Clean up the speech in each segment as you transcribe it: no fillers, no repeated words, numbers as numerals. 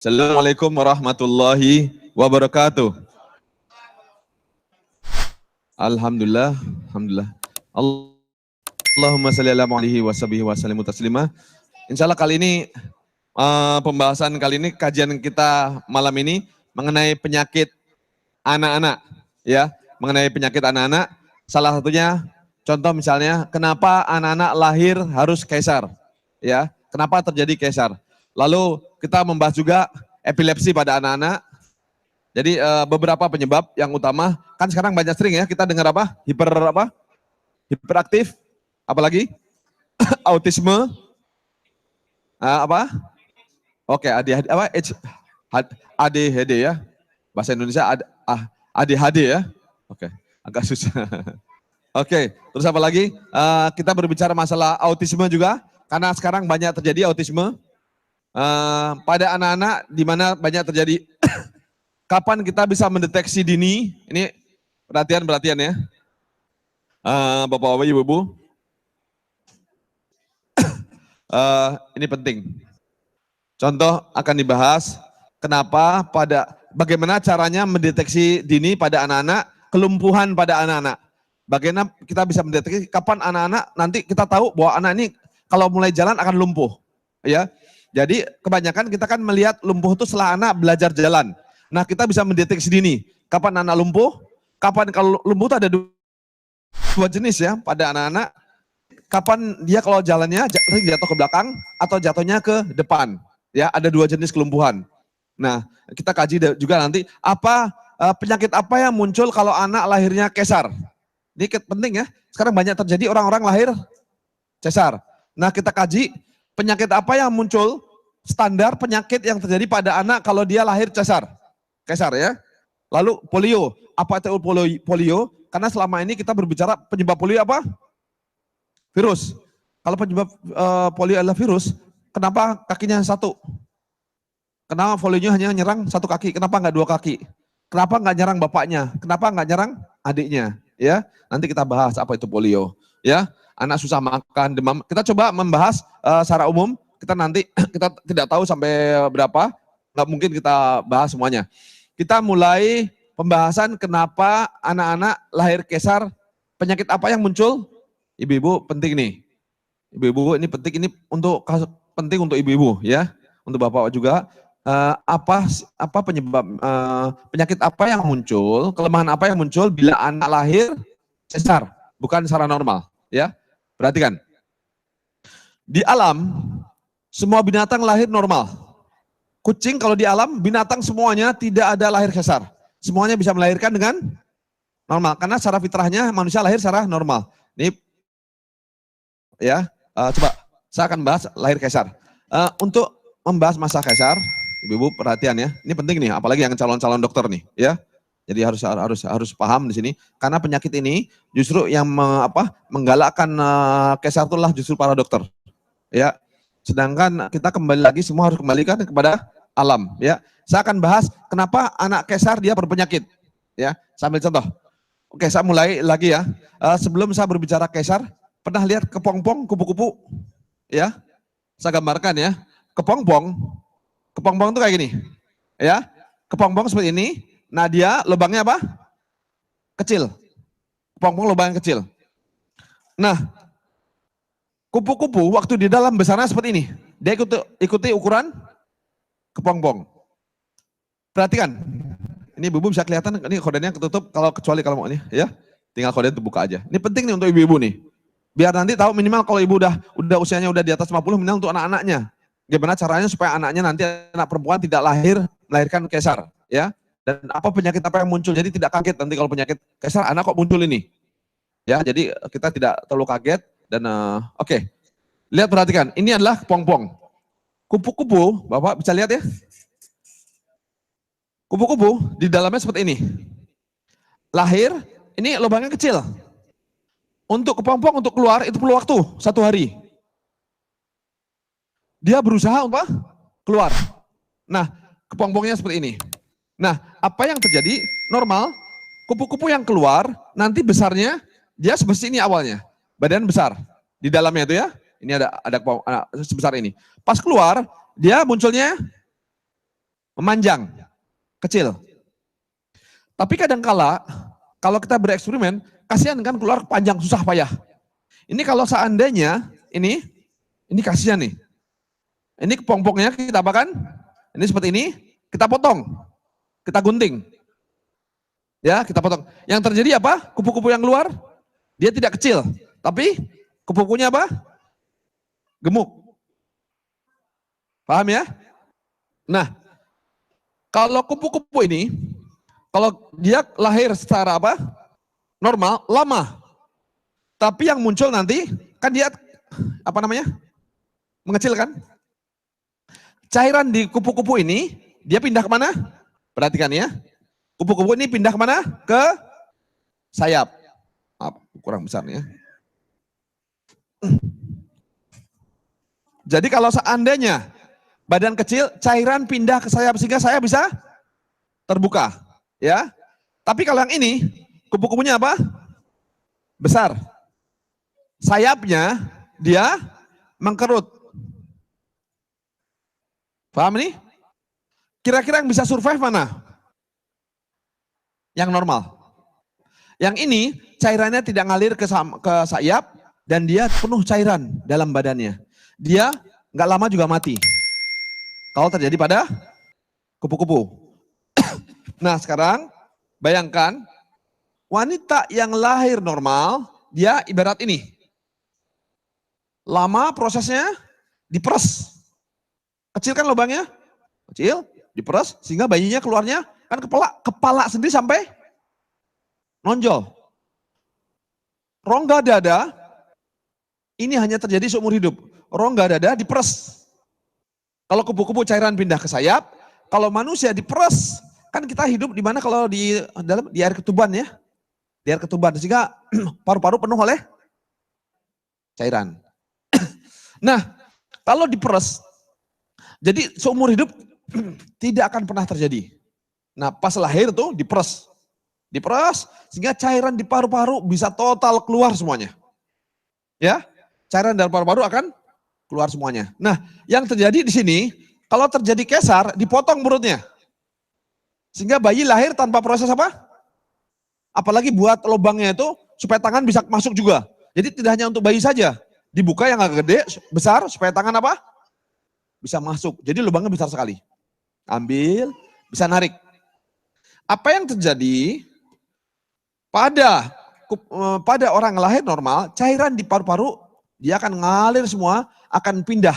Assalamualaikum warahmatullahi wabarakatuh. Alhamdulillah, alhamdulillah. Allahumma salli ala Muhammadin wa sahbihi wa sallimu taslima. Insyaallah kali ini pembahasan kali ini kajian kita malam ini mengenai penyakit anak-anak, ya, mengenai penyakit anak-anak. Salah satunya contoh misalnya kenapa anak-anak lahir harus keiser, ya, kenapa terjadi keiser. Lalu kita membahas juga epilepsi pada anak-anak. Jadi beberapa penyebab yang utama, kan sekarang banyak sering ya kita dengar apa? Hiperaktif, apalagi autisme, apa? Oke, ADHD ya. Bahasa Indonesia ADHD ya. Oke, agak susah. Oke, terus apa lagi? Kita berbicara masalah autisme juga, karena sekarang banyak terjadi autisme. Pada anak-anak di mana banyak terjadi. Kapan kita bisa mendeteksi dini? Ini perhatian ya. Bapak-bapak, ibu-ibu. Ini penting. Contoh akan dibahas kenapa bagaimana caranya mendeteksi dini pada anak-anak, kelumpuhan pada anak-anak. Bagaimana kita bisa mendeteksi kapan anak-anak nanti kita tahu bahwa anak ini kalau mulai jalan akan lumpuh, ya. Jadi kebanyakan kita kan melihat lumpuh itu setelah anak belajar jalan. Nah kita bisa mendeteksi dini. Kapan anak lumpuh? Kapan kalau lumpuh itu ada dua jenis ya pada anak-anak. Kapan dia kalau jalannya sering jatuh ke belakang atau jatuhnya ke depan. Ya ada dua jenis kelumpuhan. Nah kita kaji juga nanti penyakit apa yang muncul kalau anak lahirnya keiser. Ini penting ya. Sekarang banyak terjadi orang-orang lahir keiser. Nah kita kaji penyakit apa yang muncul, standar penyakit yang terjadi pada anak kalau dia lahir keiser ya. Lalu polio, apa itu polio? Karena selama ini kita berbicara penyebab polio apa? Virus. Kalau penyebab polio adalah virus, kenapa kakinya satu? Kenapa polionya hanya nyerang satu kaki? Kenapa nggak dua kaki? Kenapa nggak nyerang bapaknya? Kenapa nggak nyerang adiknya? Ya, nanti kita bahas apa itu polio. Ya, anak susah makan, demam. Kita coba membahas secara umum. Kita nanti kita tidak tahu sampai berapa, nggak mungkin kita bahas semuanya. Kita mulai pembahasan kenapa anak-anak lahir keiser, penyakit apa yang muncul? Ibu-ibu penting nih. Ibu-ibu ini penting, ini penting untuk ibu-ibu ya, untuk bapak juga. Apa penyebab penyakit apa yang muncul, kelemahan apa yang muncul bila anak lahir keiser, bukan secara normal ya. Perhatikan. Di alam semua binatang lahir normal. Kucing kalau di alam binatang semuanya tidak ada lahir keiser. Semuanya bisa melahirkan dengan normal karena secara fitrahnya manusia lahir secara normal. Ini ya, coba saya akan bahas lahir keiser. Untuk membahas masalah keiser, ibu-ibu perhatian ya. Ini penting nih, apalagi yang calon-calon dokter nih, ya. Jadi harus paham di sini karena penyakit ini justru yang menggalakkan keiser itulah justru para dokter. Ya. Sedangkan kita kembali lagi semua harus kembalikan kepada alam, ya. Saya akan bahas kenapa anak keiser dia berpenyakit, ya. Sambil contoh. Oke, saya mulai lagi ya. Sebelum saya berbicara keiser, pernah lihat kepompong, kupu-kupu? Ya. Saya gambarkan ya. Kepompong itu kayak gini. Ya. Kepompong seperti ini. Nah, dia lubangnya apa? Kecil. Kepompong lubangnya kecil. Nah, kupu-kupu waktu di dalam besarnya seperti ini. Dia ikuti ukuran kepompong. Perhatikan. Ini ibu-ibu bisa kelihatan, ini kodenya ketutup kecuali kalau mau ini ya. Tinggal kode itu buka aja. Ini penting nih untuk ibu-ibu nih. Biar nanti tahu minimal kalau ibu udah usianya udah di atas 50 minimal untuk anak-anaknya. Gimana caranya supaya anaknya nanti anak perempuan tidak melahirkan keiser ya. Dan penyakit apa yang muncul. Jadi tidak kaget nanti kalau penyakit keiser anak kok muncul ini. Ya, jadi kita tidak terlalu kaget. Dan oke. Lihat, perhatikan, ini adalah kepompong. Kupu-kupu, Bapak bisa lihat ya. Kupu-kupu di dalamnya seperti ini. Lahir, ini lubangnya kecil. Untuk kepompong untuk keluar itu perlu waktu 1 hari. Dia berusaha untuk keluar. Nah, kepompongnya seperti ini. Nah, apa yang terjadi? Normal, kupu-kupu yang keluar nanti besarnya dia sebesar ini awalnya. Badan besar di dalamnya itu ya. Ini ada sebesar ini. Pas keluar, dia munculnya memanjang, kecil. Tapi kadangkala kalau kita bereksperimen, kasihan kan keluar panjang, susah payah. Ini kalau seandainya ini kasihan nih. Ini kepompongnya kita apakan? Ini seperti ini, kita potong, kita gunting. Ya, kita potong. Yang terjadi apa? Kupu-kupu yang keluar, dia tidak kecil, tapi kupu-kupunya apa? Gemuk. Paham ya? Nah, kalau kupu-kupu ini, kalau dia lahir secara apa? Normal, lama. Tapi yang muncul nanti, kan dia, apa namanya? Mengecil kan? Cairan di kupu-kupu ini, dia pindah kemana? Perhatikan ya. Kupu-kupu ini pindah kemana? Ke sayap. Kurang besar nih ya. Jadi kalau seandainya badan kecil, cairan pindah ke sayap sehingga sayap bisa terbuka. Ya. Tapi kalau yang ini, kupu-kupunya apa? Besar. Sayapnya dia mengkerut. Paham ini? Kira-kira yang bisa survive mana? Yang normal. Yang ini cairannya tidak ngalir ke sayap dan dia penuh cairan dalam badannya. Dia nggak lama juga mati. Kalau terjadi pada kupu-kupu. Nah sekarang bayangkan wanita yang lahir normal, dia ibarat ini. Lama prosesnya diperes. Kecil kan lubangnya? Kecil, diperes sehingga bayinya keluarnya kan kepala sendiri sampai nonjol. Rongga dada ini hanya terjadi seumur hidup. Rongga dada diperes. Kalau kupu-kupu cairan pindah ke sayap, kalau manusia diperes, kan kita hidup di mana kalau di air ketuban ya. Di air ketuban sehingga paru-paru penuh oleh cairan. Nah, kalau diperes, jadi seumur hidup tidak akan pernah terjadi. Nah pas lahir tuh diperes sehingga cairan di paru-paru bisa total keluar semuanya. Ya, cairan dari paru-paru akan keluar semuanya. Nah yang terjadi di sini, kalau terjadi kesar dipotong perutnya. Sehingga bayi lahir tanpa proses apa? Apalagi buat lubangnya itu supaya tangan bisa masuk juga. Jadi tidak hanya untuk bayi saja, dibuka yang agak gede, besar supaya tangan apa? Bisa masuk. Jadi lubangnya besar sekali. Ambil, bisa narik. Apa yang terjadi pada orang lahir normal, cairan di paru-paru dia akan ngalir semua, akan pindah.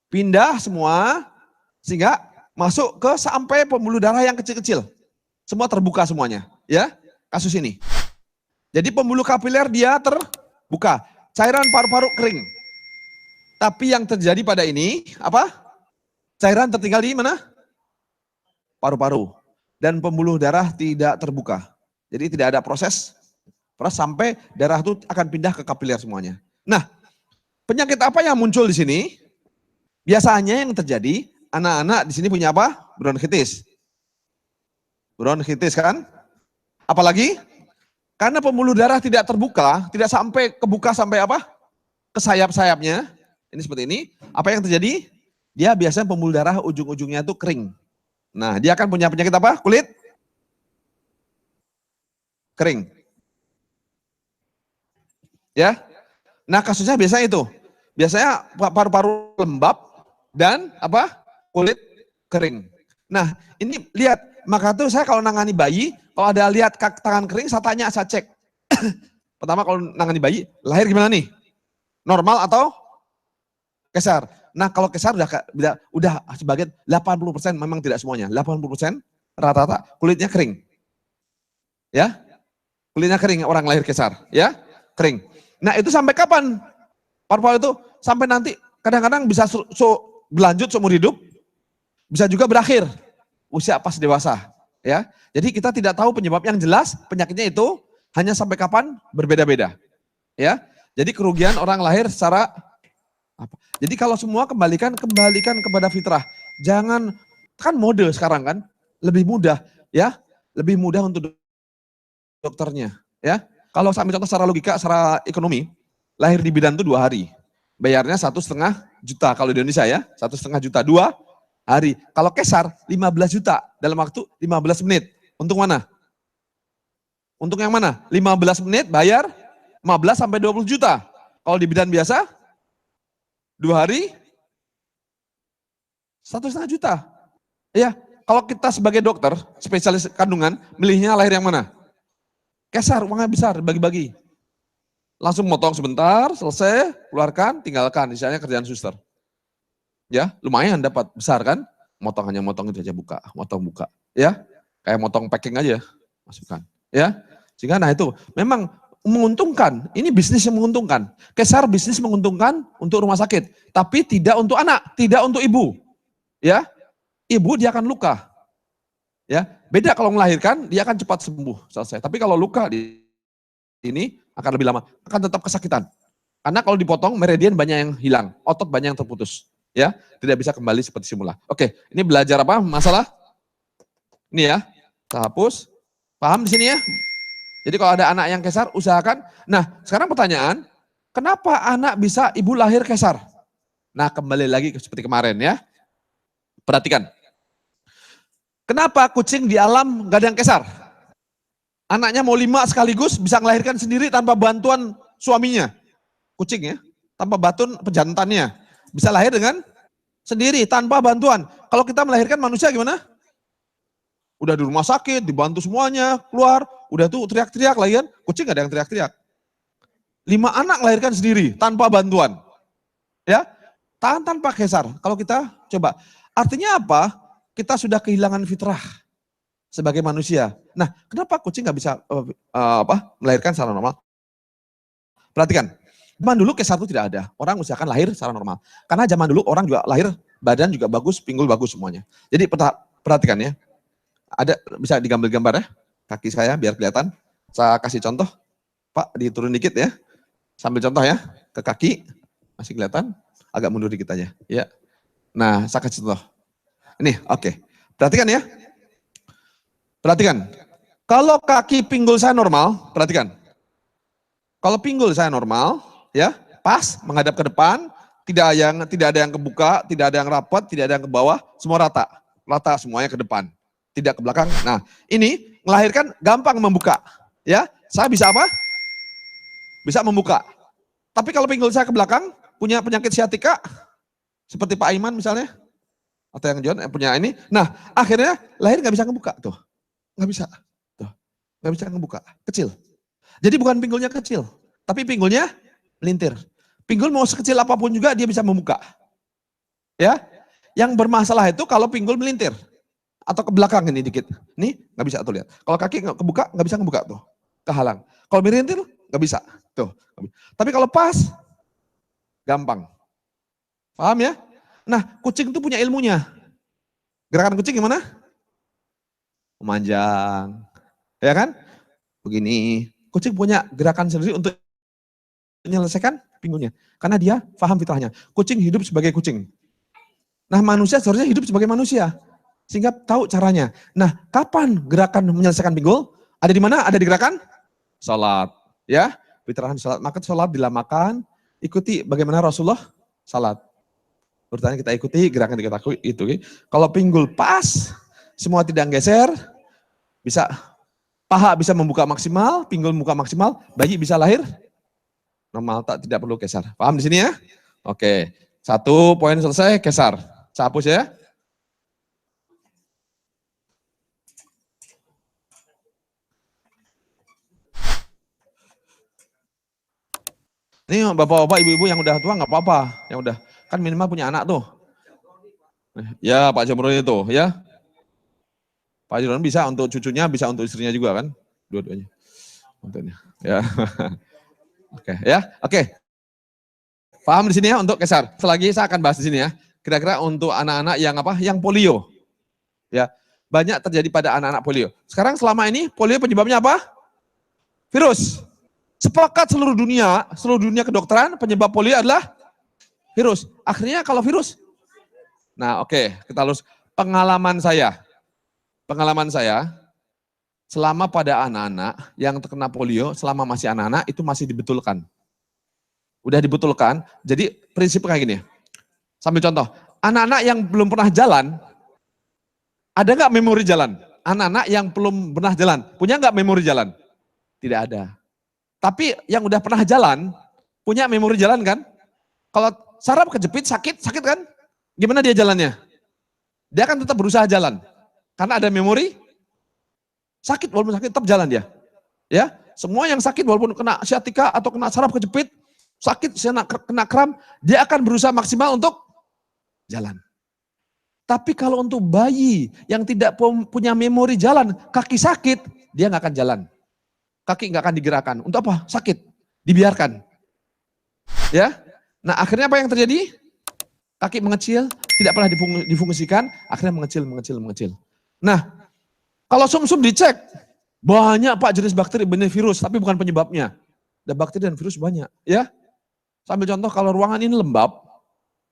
Pindah semua sehingga masuk ke sampai pembuluh darah yang kecil-kecil. Semua terbuka semuanya, ya. Kasus ini. Jadi pembuluh kapiler dia terbuka. Cairan paru-paru kering. Tapi yang terjadi pada ini, apa? Cairan tertinggal di mana? Paru-paru. Dan pembuluh darah tidak terbuka. Jadi tidak ada proses sampai darah itu akan pindah ke kapiler semuanya. Nah, penyakit apa yang muncul di sini? Biasanya yang terjadi, anak-anak di sini punya apa? Bronkitis. Bronkitis kan? Apalagi? Karena pembuluh darah tidak terbuka, tidak sampai kebuka sampai apa? Ke sayap-sayapnya. Ini seperti ini, apa yang terjadi? Dia biasanya pembuluh darah ujung-ujungnya itu kering. Nah, dia akan punya penyakit apa? Kulit kering. Ya. Nah, kasusnya biasanya itu. Biasanya paru-paru lembab dan apa? Kulit kering. Nah, ini lihat, maka tuh saya kalau nangani bayi, kalau ada lihat tangan kering, saya tanya, saya cek. Pertama kalau nangani bayi, lahir gimana nih? Normal atau kesar? Nah kalau kesar udah sebagian 80% memang tidak semuanya. 80% rata-rata kulitnya kering. Ya, kulitnya kering orang lahir kesar. Ya, kering. Nah itu sampai kapan? Paru-paru itu sampai nanti kadang-kadang bisa berlanjut seumur hidup, bisa juga berakhir usia pas dewasa. Ya, jadi kita tidak tahu penyebab yang jelas penyakitnya itu hanya sampai kapan berbeda-beda. Ya, jadi kerugian orang lahir secara apa? Jadi kalau semua kembalikan kepada fitrah. Jangan, kan mode sekarang kan lebih mudah ya, lebih mudah untuk dokternya ya. Kalau sampai contoh secara logika, secara ekonomi, lahir di bidan itu 2 hari, bayarnya 1,5 juta kalau di Indonesia ya, 1,5 juta. hari. Kalau kesar 15 juta dalam waktu 15 menit. Untung mana? Untung yang mana? 15 menit bayar 15 sampai 20 juta. Kalau di bidan biasa 2 hari 1,5 juta. Ya, kalau kita sebagai dokter, spesialis kandungan, milihnya lahir yang mana? Kesar, uangnya besar, bagi-bagi. Langsung motong sebentar, selesai, keluarkan, tinggalkan. Misalnya kerjaan suster. Ya, lumayan dapat besar kan? Hanya motong itu aja buka, motong buka. Ya, kayak motong packing aja, masukkan. Ya, sehingga nah itu memang menguntungkan. Ini bisnis yang menguntungkan. Kesar bisnis menguntungkan untuk rumah sakit, tapi tidak untuk anak, tidak untuk ibu. Ya, ibu dia akan luka. Ya, beda kalau melahirkan dia akan cepat sembuh, selesai. Tapi kalau luka di ini akan lebih lama, akan tetap kesakitan. Karena kalau dipotong meridian banyak yang hilang, otot banyak yang terputus. Ya, tidak bisa kembali seperti semula. Oke, ini belajar apa? Masalah ini ya. Kita hapus. Paham di sini ya? Jadi kalau ada anak yang kesar, usahakan. Nah, sekarang pertanyaan, kenapa anak bisa ibu lahir kesar? Nah, kembali lagi seperti kemarin ya. Perhatikan. Kenapa kucing di alam gak ada yang kesar? Anaknya mau 5 sekaligus bisa melahirkan sendiri tanpa bantuan suaminya. Kucing ya, tanpa bantuan pejantannya. Bisa lahir dengan sendiri tanpa bantuan. Kalau kita melahirkan manusia gimana? Udah di rumah sakit, dibantu semuanya, keluar. Udah tuh teriak-teriak lagi kan. Kucing gak ada yang teriak-teriak. 5 anak melahirkan sendiri tanpa bantuan. Ya, tanpa kesar. Kalau kita coba, artinya apa? Kita sudah kehilangan fitrah sebagai manusia. Nah, kenapa kucing nggak bisa melahirkan secara normal? Perhatikan, zaman dulu kesar itu tidak ada. Orang usahakan lahir secara normal. Karena zaman dulu orang juga lahir, badan juga bagus, pinggul bagus semuanya. Jadi perhatikan ya, ada bisa digambar-gambar ya, kaki saya biar kelihatan. Saya kasih contoh, Pak diturun dikit ya, sambil contoh ya, ke kaki, masih kelihatan, agak mundur dikit aja. Ya. Nah, saya kasih contoh. Ini, oke. Perhatikan ya. Perhatikan. Kalau kaki pinggul saya normal, perhatikan. Kalau pinggul saya normal, ya, pas menghadap ke depan, tidak ada yang kebuka, tidak ada yang rapat, tidak ada yang ke bawah, semua rata. Rata semuanya ke depan, tidak ke belakang. Nah, ini melahirkan gampang membuka. Ya, saya bisa apa? Bisa membuka. Tapi kalau pinggul saya ke belakang, punya penyakit sciatica, seperti Pak Aiman misalnya, atau yang John punya ini. Nah, akhirnya lahir nggak bisa ngebuka tuh. Nggak bisa. Tuh. Nggak bisa ngebuka. Kecil. Jadi bukan pinggulnya kecil, tapi pinggulnya melintir. Pinggul mau sekecil apapun juga dia bisa membuka. Ya. Yang bermasalah itu kalau pinggul melintir atau ke belakang ini dikit. Nih, nggak bisa tuh lihat. Kalau kaki nggak kebuka, nggak bisa ngebuka tuh. Kehalang. Kalau melintir nggak bisa. Tuh. Tapi kalau pas gampang. Paham ya? Nah, kucing itu punya ilmunya. Gerakan kucing gimana? Memanjang. Ya kan? Begini. Kucing punya gerakan sendiri untuk menyelesaikan pinggulnya. Karena dia paham fitrahnya. Kucing hidup sebagai kucing. Nah, manusia seharusnya hidup sebagai manusia. Sehingga tahu caranya. Nah, kapan gerakan menyelesaikan pinggul? Ada di mana? Ada di gerakan? Salat. Ya, fitrahnya salat. Maka salat dilamakan. Ikuti bagaimana Rasulullah salat. Bertanya kita ikuti gerakan kita itu. Kalau pinggul pas, semua tidak geser, bisa paha bisa membuka maksimal, pinggul membuka maksimal, bayi bisa lahir normal, tidak perlu kesar. Paham di sini ya? Oke, 1 poin selesai, kesar. Saya hapus ya. Ini bapak-bapak, ibu-ibu yang udah tua nggak apa-apa, yang udah kan minimal punya anak tuh. Ya Pak Jamroni itu ya. Pak Jamroni bisa untuk cucunya, bisa untuk istrinya juga kan, dua-duanya. Ya. Oke ya, oke. Paham di sini ya untuk kesar. Selagi saya akan bahas di sini ya. Kira-kira untuk anak-anak yang apa? Yang polio. Ya, banyak terjadi pada anak-anak polio. Sekarang selama ini polio penyebabnya apa? Virus. Sepakat seluruh dunia kedokteran penyebab polio adalah virus. Akhirnya kalau virus, nah oke, kita harus pengalaman saya selama pada anak-anak yang terkena polio selama masih anak-anak itu masih dibetulkan. Udah dibetulkan, jadi prinsip kayak gini. Sambil contoh, Anak-anak yang belum pernah jalan, ada nggak memori jalan? Anak-anak yang belum pernah jalan, punya nggak memori jalan? Tidak ada. Tapi yang udah pernah jalan, punya memori jalan kan? Kalau saraf kejepit, sakit kan? Gimana dia jalannya? Dia akan tetap berusaha jalan. Karena ada memori, sakit walaupun sakit tetap jalan dia. Ya, semua yang sakit walaupun kena sciatica atau kena saraf kejepit, sakit, kena kram, dia akan berusaha maksimal untuk jalan. Tapi kalau untuk bayi yang tidak punya memori jalan, kaki sakit, dia nggak akan jalan. Kaki nggak akan digerakkan. Untuk apa? Sakit. Dibiarkan. Ya. Nah akhirnya apa yang terjadi? Kaki mengecil, tidak pernah difungsikan, akhirnya mengecil. Nah, kalau sumsum dicek, banyak Pak jenis bakteri, benih virus, tapi bukan penyebabnya. Ada bakteri dan virus banyak. Ya. Sambil contoh kalau ruangan ini lembab,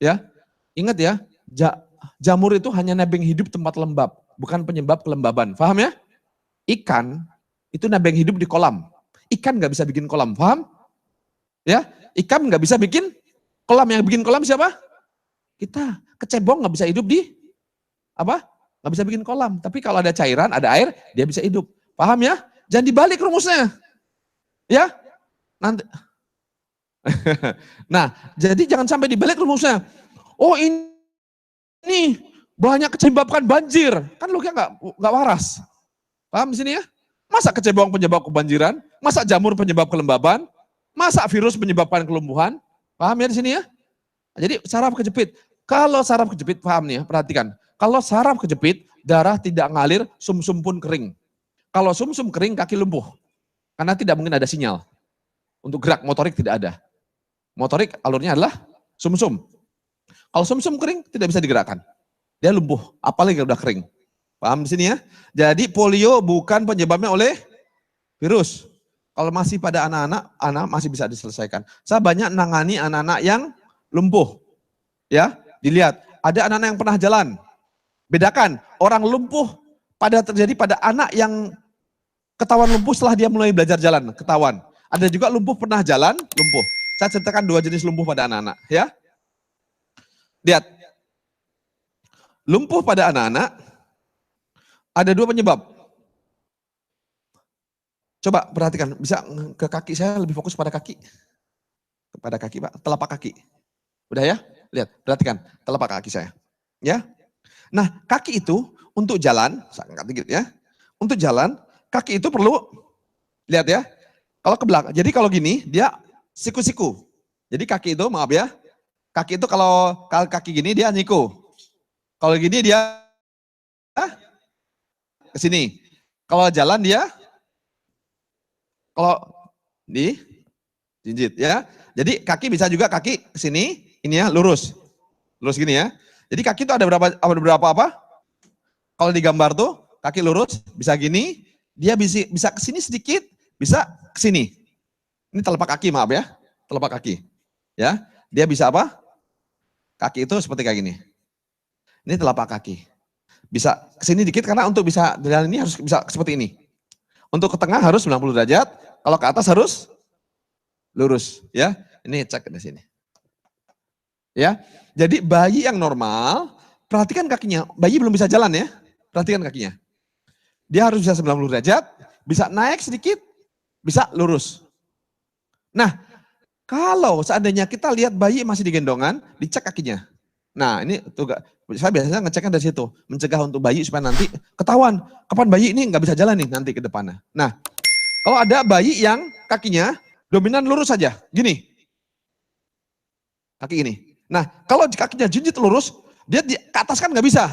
ya, ingat ya, jamur itu hanya nebeng hidup tempat lembab, bukan penyebab kelembaban. Paham ya? Ikan itu nebeng hidup di kolam. Ikan nggak bisa bikin kolam, paham? Ya, ikan nggak bisa bikin kolam. Yang bikin kolam siapa? Kita. Kecebong nggak bisa hidup di apa? Nggak bisa bikin kolam. Tapi kalau ada cairan, ada air, dia bisa hidup. Paham ya? Jangan dibalik rumusnya. Ya, nanti. Nah, jadi jangan sampai dibalik rumusnya. Oh ini banyak menyebabkan banjir, kan logika nggak waras. Paham di sini ya? Masa kecebong penyebab kebanjiran? Masa jamur penyebab kelembaban? Masa virus menyebabkan kelumpuhan? Paham ya di sini ya? Jadi saraf kejepit. Kalau saraf kejepit, paham nih ya, perhatikan. Kalau saraf kejepit, darah tidak ngalir, sumsum pun kering. Kalau sumsum kering, kaki lumpuh. Karena tidak mungkin ada sinyal. Untuk gerak motorik tidak ada. Motorik alurnya adalah sumsum. Kalau sumsum kering tidak bisa digerakkan. Dia lumpuh, apalagi udah kering. Paham di sini ya? Jadi polio bukan penyebabnya oleh virus. Kalau masih pada anak-anak, anak masih bisa diselesaikan. Saya banyak nangani anak-anak yang lumpuh. Ya, dilihat. Ada anak-anak yang pernah jalan. Bedakan, orang lumpuh terjadi pada anak yang ketahuan lumpuh setelah dia mulai belajar jalan, ketahuan. Ada juga lumpuh pernah jalan, lumpuh. Saya ceritakan 2 jenis lumpuh pada anak-anak, ya. Lihat. Lumpuh pada anak-anak ada 2 penyebab. Coba perhatikan, bisa ke kaki, saya lebih fokus pada kaki. Kepada kaki Pak, telapak kaki. Udah ya? Lihat, perhatikan telapak kaki saya. Ya. Nah, kaki itu untuk jalan, saya angkat dikit ya. Untuk jalan, kaki itu perlu, lihat ya. Kalau ke belakang, jadi kalau gini, dia siku-siku. Jadi kaki itu, maaf ya, kaki itu kalau kaki gini dia niku. Kalau gini dia ke sini. Kalau jalan dia, kalau di jinjit ya. Jadi kaki bisa juga kaki ke sini, ini ya lurus. Lurus gini ya. Jadi kaki itu ada berapa apa? Kalau digambar tuh, kaki lurus, bisa gini, dia bisa ke sini sedikit, bisa ke sini. Ini telapak kaki, maaf ya. Telapak kaki. Ya, dia bisa apa? Kaki itu seperti kayak gini. Ini telapak kaki. Bisa ke sini dikit karena untuk bisa jalan ini harus bisa seperti ini. Untuk ke tengah harus 90 derajat, kalau ke atas harus lurus, ya. Ini cek di sini. Ya. Jadi bayi yang normal, perhatikan kakinya. Bayi belum bisa jalan ya. Perhatikan kakinya. Dia harus bisa 90 derajat, bisa naik sedikit, bisa lurus. Nah, kalau seandainya kita lihat bayi masih digendongan, dicek kakinya. Nah, ini tuh saya biasanya ngeceknya dari situ, mencegah untuk bayi supaya nanti ketahuan kapan bayi ini nggak bisa jalan nih nanti ke depannya. Nah, kalau ada bayi yang kakinya dominan lurus saja, gini. Kaki ini. Nah, kalau kakinya jinjit lurus, dia ke atas kan nggak bisa.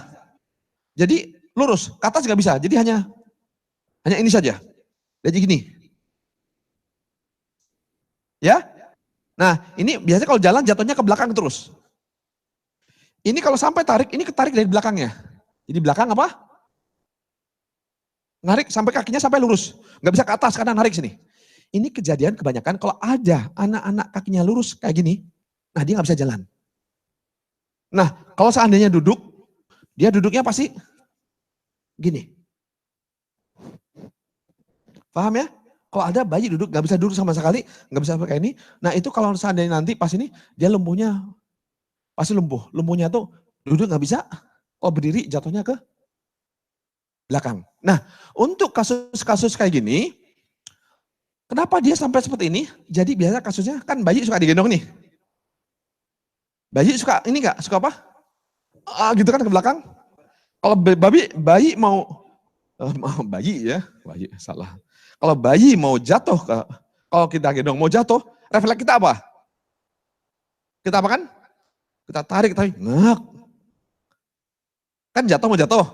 Jadi lurus, ke atas nggak bisa. Jadi hanya ini saja. Jadi gini. Ya. Nah, ini biasanya kalau jalan jatuhnya ke belakang terus. Ini kalau sampai tarik, ini ketarik dari belakangnya. Jadi belakang apa? Narik sampai kakinya sampai lurus. Nggak bisa ke atas karena narik sini. Ini kejadian kebanyakan kalau ada anak-anak kakinya lurus kayak gini, nah dia nggak bisa jalan. Nah, kalau seandainya duduk, dia duduknya pasti gini. Paham ya? Kalau ada bayi duduk, nggak bisa duduk sama sekali, nggak bisa kayak ini. Nah itu kalau seandainya nanti pas ini, dia lumpuhnya pasti lumpuh. Lumpuhnya tuh Duduk nggak bisa, kalau berdiri jatuhnya ke belakang. Nah, untuk kasus-kasus kayak gini, kenapa dia sampai seperti ini? Jadi biasa kasusnya kan bayi suka digendong nih. Bayi suka ini nggak? Suka apa? Gitu kan ke belakang. Kalau bayi mau bayi ya, bayi salah. Kalau bayi mau jatuh kalau kita gendong mau jatuh, refleks kita apa? Kita apa kan? Kita tarik tapi ngak. Kan jatuh mau jatuh.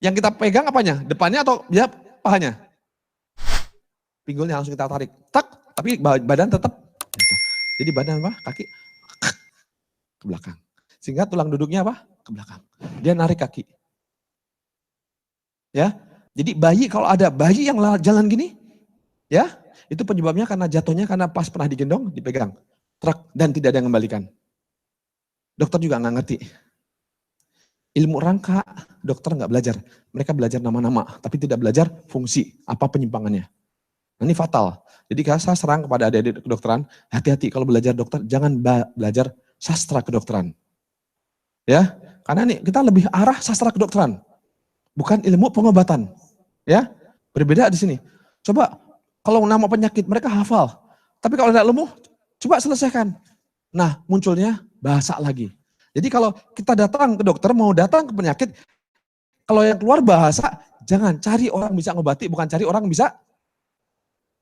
Yang kita pegang apanya? Depannya atau ya pahanya? Pinggulnya langsung kita tarik. Tak, tapi badan tetap. Jadi badan apa? Kaki ke belakang. Sehingga tulang duduknya apa? Ke belakang. Dia narik kaki. Ya. Jadi bayi kalau ada bayi yang jalan gini, ya, itu penyebabnya karena jatuhnya karena pas pernah digendong, dipegang. Truk dan tidak ada yang mengembalikan. Dokter juga nggak ngerti. Ilmu rangka, dokter nggak belajar. Mereka belajar nama-nama, tapi tidak belajar fungsi, apa penyimpangannya. Nah, ini fatal. Jadi saya serang kepada adik-adik kedokteran, hati-hati kalau belajar dokter, jangan belajar sastra kedokteran. Ya, karena nih kita lebih arah sastra kedokteran, bukan ilmu pengobatan. Ya, berbeda di sini. Coba kalau nama penyakit mereka hafal, tapi kalau ada ilmu, coba selesaikan. Nah, munculnya bahasa lagi. Jadi kalau kita datang ke dokter, mau datang ke penyakit, kalau yang keluar bahasa, jangan cari orang bisa ngobati, bukan cari orang bisa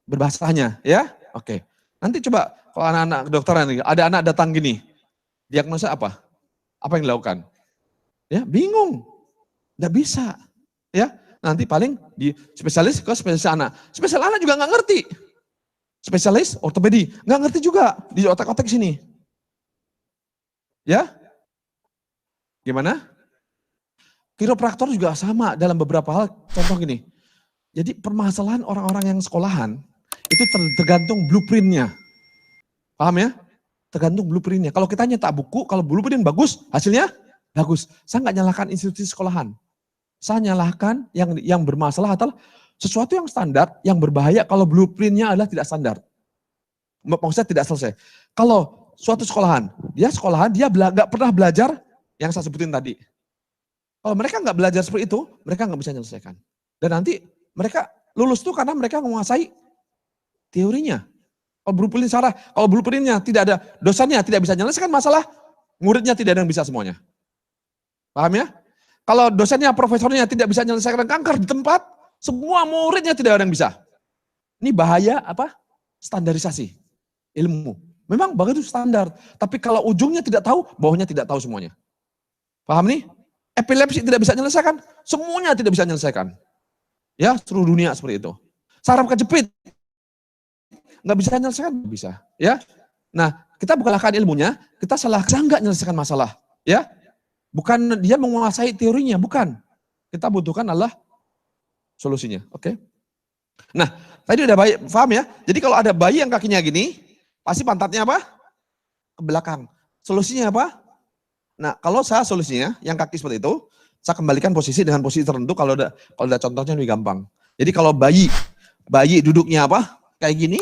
berbahasanya, ya. Oke. Nanti coba kalau anak-anak kedokteran, ada anak datang gini, diagnosa apa? Apa yang dilakukan? Ya, bingung. Nggak bisa. Ya, nanti paling di spesialis ke spesialis anak. Spesialis anak juga nggak ngerti. Spesialis ortopedi, nggak ngerti juga di otak-otak sini. Ya, gimana? Kiropraktor juga sama dalam beberapa hal. Contoh gini, jadi permasalahan orang-orang yang sekolahan itu tergantung blueprintnya. Paham ya? Tergantung blueprintnya. Kalau kita nyetak buku, kalau blueprint bagus, hasilnya bagus. Saya nggak nyalahkan institusi sekolahan. Saya nyalahkan yang bermasalah adalah sesuatu yang standar, yang berbahaya kalau blueprintnya adalah tidak standar. Maksudnya tidak selesai. Kalau suatu sekolahan, dia nggak pernah belajar yang saya sebutin tadi. Kalau mereka nggak belajar seperti itu, mereka nggak bisa menyelesaikan. Dan nanti mereka lulus tuh karena mereka menguasai teorinya. Kalau blueprintnya tidak ada, dosennya tidak bisa menyelesaikan masalah, muridnya tidak ada yang bisa semuanya. Paham ya? Kalau dosennya, profesornya tidak bisa menyelesaikan kanker di tempat, semua muridnya tidak ada yang bisa. Ini bahaya apa? Standarisasi ilmu. Memang bagus standar, tapi kalau ujungnya tidak tahu, bawahnya tidak tahu semuanya. Paham nih? Epilepsi tidak bisa menyelesaikan, semuanya tidak bisa menyelesaikan. Ya, seluruh dunia seperti itu. Saraf kejepit, nggak bisa menyelesaikan, bisa. Ya, nah kita bukan salahkan ilmunya, kita salahkan nggak menyelesaikan masalah. Ya, bukan dia menguasai teorinya, bukan. Kita butuhkan adalah solusinya. Oke. Nah, tadi udah bayi, paham ya? Jadi kalau ada bayi yang kakinya gini, pasti pantatnya apa? Ke belakang. Solusinya apa? Nah, kalau saya solusinya yang kaki seperti itu, saya kembalikan posisi dengan posisi tertentu kalau ada contohnya lebih gampang. Jadi kalau bayi duduknya apa? Kayak gini.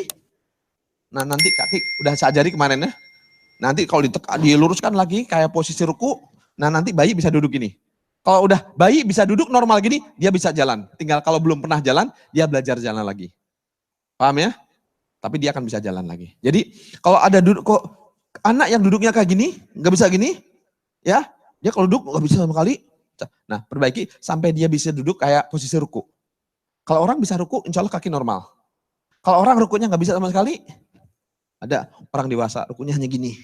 Nah, nanti kaki udah saya ajari kemarin ya. Nanti kalau diluruskan lagi kayak posisi ruku, nah nanti bayi bisa duduk gini. Kalau udah bayi bisa duduk normal gini, dia bisa jalan. Tinggal kalau belum pernah jalan, dia belajar jalan lagi. Paham ya? Tapi dia akan bisa jalan lagi. Jadi kalau ada anak yang duduknya kayak gini, nggak bisa gini, ya dia kalau duduk nggak bisa sama sekali. Nah, perbaiki sampai dia bisa duduk kayak posisi ruku. Kalau orang bisa ruku, insya Allah kaki normal. Kalau orang rukunya nggak bisa sama sekali, ada orang dewasa rukunya hanya gini,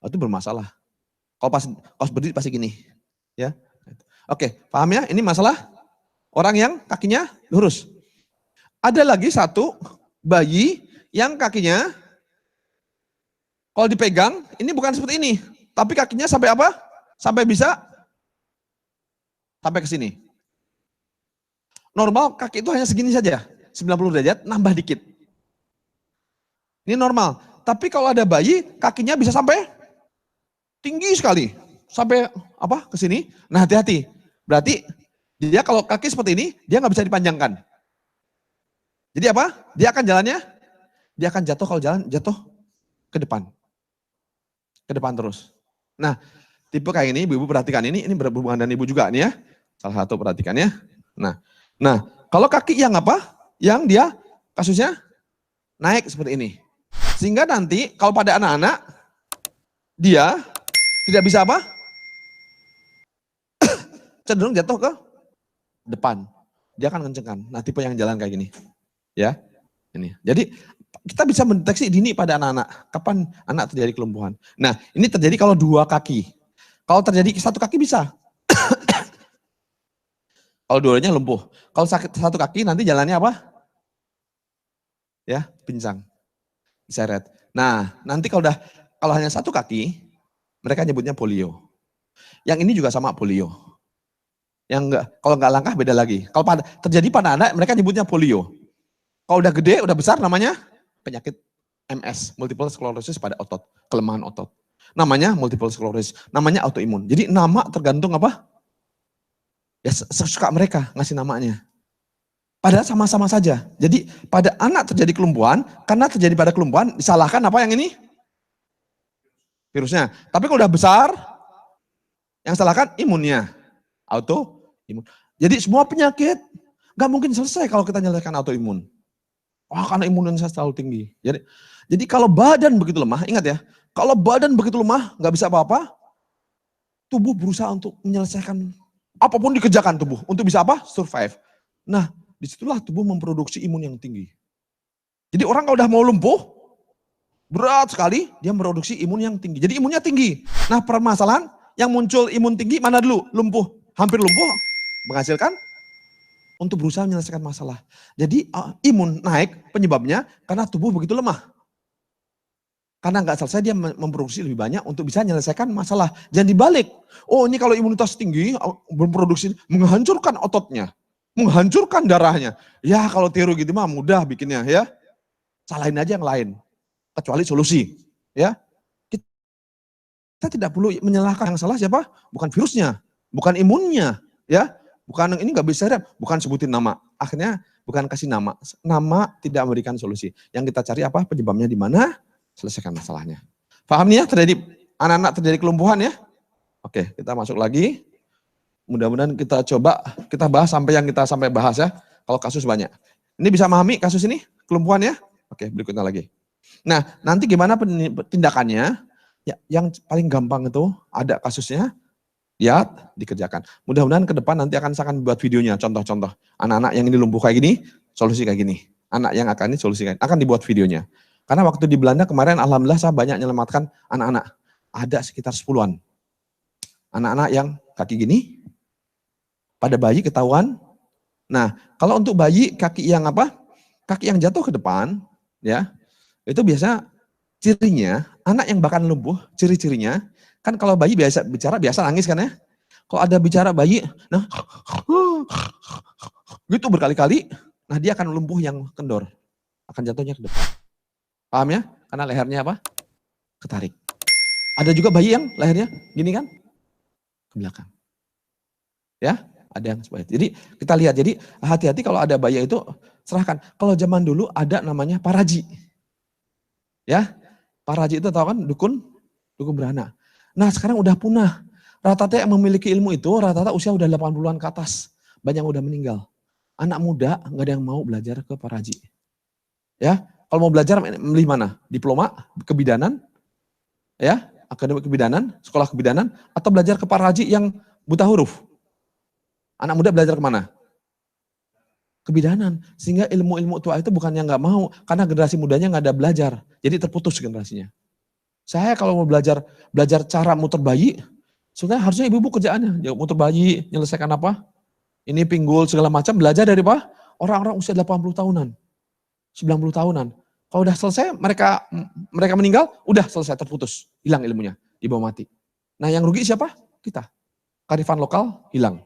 itu bermasalah. Kalau pas berdiri pasti gini, ya. Oke, paham ya? Ini masalah orang yang kakinya lurus. Ada lagi satu bayi yang kakinya kalau dipegang, ini bukan seperti ini, tapi kakinya sampai apa? Sampai bisa sampai ke sini. Normal kaki itu hanya segini saja, 90 derajat, nambah dikit. Ini normal. Tapi kalau ada bayi, kakinya bisa sampai tinggi sekali. Sampai apa? Ke sini. Nah, hati-hati. Berarti dia kalau kaki seperti ini, dia nggak bisa dipanjangkan. Jadi apa? Dia akan jalannya, dia akan jatuh kalau jalan, jatuh ke depan. Ke depan terus. Nah, tipe kayak ini, ibu-ibu perhatikan ini berhubungan dengan ibu juga nih ya. Salah satu perhatikan ya. Nah, kalau kaki yang apa? Yang dia kasusnya naik seperti ini. Sehingga nanti kalau pada anak-anak, dia tidak bisa apa? Cenderung jatuh ke depan. Dia akan kencengkan. Nah, tipe yang jalan kayak gini. Ya, ini. Jadi kita bisa mendeteksi dini pada anak-anak. Kapan anak terjadi kelumpuhan. Nah, ini terjadi kalau dua kaki. Kalau terjadi satu kaki bisa. Kalau dua-duanya lumpuh. Kalau sakit satu kaki nanti jalannya apa? Ya, pincang. Diseret. Nah, nanti kalau hanya satu kaki, mereka nyebutnya polio. Yang ini juga sama polio. Kalau nggak langkah beda lagi. Kalau terjadi pada anak, mereka nyebutnya polio. Kalau udah gede, udah besar namanya penyakit MS, multiple sclerosis pada otot, kelemahan otot. Namanya multiple sclerosis, namanya autoimun. Jadi nama tergantung apa? Ya sesuka mereka ngasih namanya. Padahal sama-sama saja. Jadi pada anak terjadi kelumpuhan, karena terjadi pada kelumpuhan, disalahkan apa yang ini? Virusnya. Tapi kalau udah besar, yang salahkan imunnya. Autoimun. Jadi semua penyakit nggak mungkin selesai kalau kita nyelesaikan autoimun. Karena imunitas terlalu tinggi. Jadi kalau badan begitu lemah, ingat ya, kalau badan begitu lemah, nggak bisa apa-apa, tubuh berusaha untuk menyelesaikan apapun dikerjakan tubuh untuk bisa apa? Survive. Nah, disitulah tubuh memproduksi imun yang tinggi. Jadi orang kalau udah mau lumpuh, berat sekali, dia memproduksi imun yang tinggi. Jadi imunnya tinggi. Nah, permasalahan yang muncul imun tinggi mana dulu? Lumpuh. Hampir lumpuh, menghasilkan untuk berusaha menyelesaikan masalah. Jadi imun naik penyebabnya karena tubuh begitu lemah. Karena nggak selesai dia memproduksi lebih banyak untuk bisa menyelesaikan masalah. Jangan dibalik. Oh ini kalau imunitas tinggi memproduksi menghancurkan ototnya, menghancurkan darahnya. Ya kalau tiru gitu mah mudah bikinnya ya. Salahin aja yang lain. Kecuali solusi. Ya. Kita tidak perlu menyalahkan yang salah siapa? Bukan virusnya, bukan imunnya, ya. Bukan ini nggak bisa, bukan sebutin nama. Akhirnya bukan kasih nama. Nama tidak memberikan solusi. Yang kita cari apa? Penyebabnya di mana? Selesaikan masalahnya. Paham nih ya, terjadi anak-anak terjadi kelumpuhan ya? Oke, kita masuk lagi. Mudah-mudahan kita bahas sampai yang kita sampai bahas ya. Kalau kasus banyak. Ini bisa memahami kasus ini? Kelumpuhan ya? Oke, berikutnya lagi. Nah, nanti gimana tindakannya? Ya, yang paling gampang itu ada kasusnya, ya dikerjakan. Mudah-mudahan ke depan nanti akan buat videonya, contoh-contoh. Anak-anak yang ini lumpuh kayak gini, solusi kayak gini. Anak yang akan ini solusi kayak gini, akan dibuat videonya. Karena waktu di Belanda kemarin alhamdulillah saya banyak menyelamatkan anak-anak. Ada sekitar 10-an. Anak-anak yang kaki gini, pada bayi ketahuan. Nah, kalau untuk bayi kaki yang apa? Kaki yang jatuh ke depan, ya. Itu biasa cirinya, anak yang bahkan lumpuh, ciri-cirinya, kan kalau bayi biasa bicara, biasa nangis kan ya. Kalau ada bicara bayi, nah, gitu berkali-kali, nah dia akan lumpuh yang kendor. Akan jatuhnya ke depan. Paham ya? Karena lehernya apa? Ketarik. Ada juga bayi yang lehernya gini kan? Ke belakang. Ya, ada yang seperti itu. Jadi kita lihat, jadi hati-hati kalau ada bayi itu, serahkan. Kalau zaman dulu ada namanya paraji. Ya, paraji itu tahu kan dukun beranak. Nah sekarang udah punah. Rata-rata yang memiliki ilmu itu rata-rata usia udah 80-an ke atas. Banyak yang udah meninggal. Anak muda nggak ada yang mau belajar ke paraji. Ya, kalau mau belajar milih mana? Diploma, kebidanan, ya, akademi kebidanan, sekolah kebidanan, atau belajar ke paraji yang buta huruf. Anak muda belajar kemana? Kebidanan. Sehingga ilmu-ilmu tua itu bukan yang nggak mau, karena generasi mudanya nggak ada belajar. Jadi terputus generasinya. Saya kalau mau belajar cara muter bayi, sebenarnya harusnya ibu-ibu kerjaannya, muter bayi, menyelesaikan apa? Ini pinggul segala macam, belajar dari apa? Orang-orang usia 80 tahunan, 90 tahunan. Kalau udah selesai, mereka meninggal, udah selesai, terputus, hilang ilmunya, dibawa mati. Nah yang rugi siapa? Kita. Kearifan lokal hilang.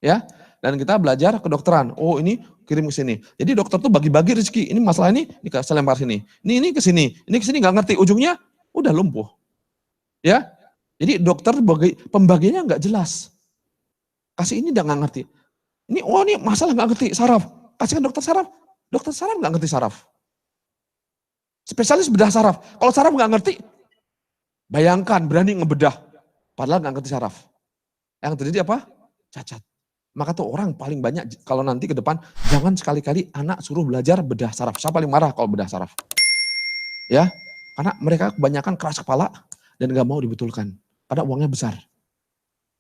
Ya, dan kita belajar kedokteran. Oh ini kirim ke sini. Jadi dokter tuh bagi-bagi rezeki. Ini masalah ini saya lempar sini. Ini ke sini. Ini ke sini nggak ngerti. Ujungnya udah lumpuh. Ya. Jadi dokter pembagiannya nggak jelas. Kasih ini nggak ngerti. Ini masalah nggak ngerti saraf. Kasihkan dokter saraf. Dokter saraf nggak ngerti saraf. Spesialis bedah saraf. Kalau saraf nggak ngerti, bayangkan berani ngebedah Padahal nggak ngerti saraf. Yang terjadi apa? Cacat. Maka tuh orang paling banyak kalau nanti ke depan, jangan sekali-kali anak suruh belajar bedah saraf. Saya paling marah kalau bedah saraf. Ya, karena mereka kebanyakan keras kepala dan nggak mau dibetulkan. Padahal uangnya besar.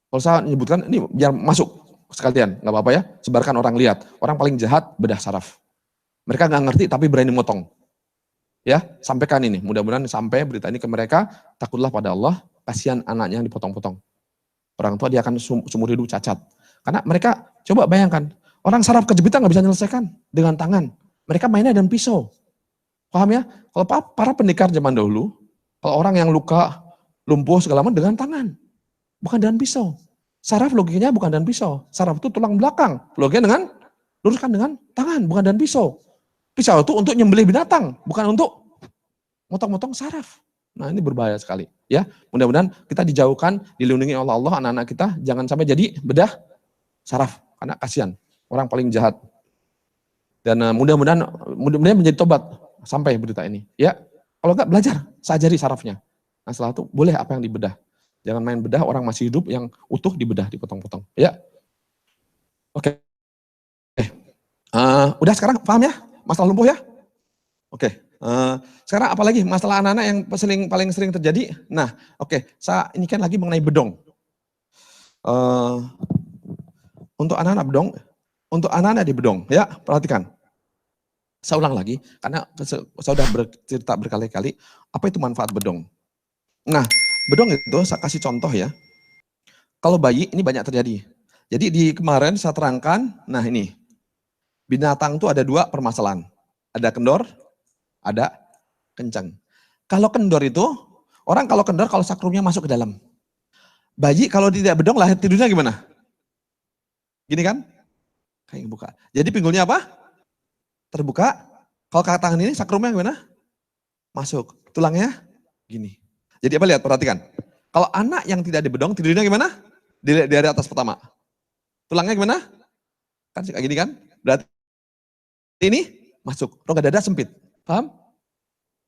Kalau saya menyebutkan, ini biar masuk sekalian, nggak apa-apa ya. Sebarkan orang lihat. Orang paling jahat bedah saraf. Mereka nggak ngerti tapi berani motong. Ya, sampaikan ini. Mudah-mudahan sampai berita ini ke mereka. Takutlah pada Allah, kasihan anaknya yang dipotong-potong. Orang tua dia akan seumur hidup cacat. Karena mereka, coba bayangkan, orang saraf kejepitan nggak bisa menyelesaikan dengan tangan. Mereka mainnya dengan pisau. Paham ya? Kalau para pendekar zaman dahulu, kalau orang yang luka, lumpuh segala macam dengan tangan. Bukan dengan pisau. Saraf logikanya bukan dengan pisau. Saraf itu tulang belakang. Logikanya dengan, luruskan dengan tangan, bukan dengan pisau. Pisau itu untuk nyembelih binatang, bukan untuk motong-motong saraf. Nah ini berbahaya sekali. Ya, mudah-mudahan kita dijauhkan, dilindungi oleh Allah, anak-anak kita jangan sampai jadi bedah saraf, karena kasihan orang paling jahat. Dan mudah-mudahan menjadi tobat sampai berita ini. Ya, kalau enggak belajar, saya ajari sarafnya. Nah setelah itu boleh apa yang dibedah. Jangan main bedah orang masih hidup yang utuh dibedah, dipotong-potong. Ya, oke. Udah sekarang paham ya masalah lumpuh ya? Oke. Sekarang apalagi masalah anak-anak yang paling sering terjadi. Nah, oke. Saya ini kan lagi mengenai bedong. Untuk anak-anak bedong, untuk anak-anak di bedong, ya perhatikan. Saya ulang lagi, karena saya sudah bercerita berkali-kali, apa itu manfaat bedong. Nah, bedong itu saya kasih contoh ya. Kalau bayi, ini banyak terjadi. Jadi di kemarin saya terangkan, nah ini, binatang itu ada dua permasalahan. Ada kendor, ada kencang. Kalau kendor itu, orang kalau kendor, kalau sakrumnya masuk ke dalam. Bayi kalau tidak bedong, lahir tidurnya gimana? Gini kan? Kayak buka. Jadi pinggulnya apa? Terbuka. Kalau kaki tangan ini sakrumnya gimana? Masuk. Tulangnya gini. Jadi apa lihat, perhatikan. Kalau anak yang tidak dibedong, tidurnya gimana? Di hari atas pertama. Tulangnya gimana? Kan kayak gini kan? Berarti ini masuk. Rongga dada sempit. Paham?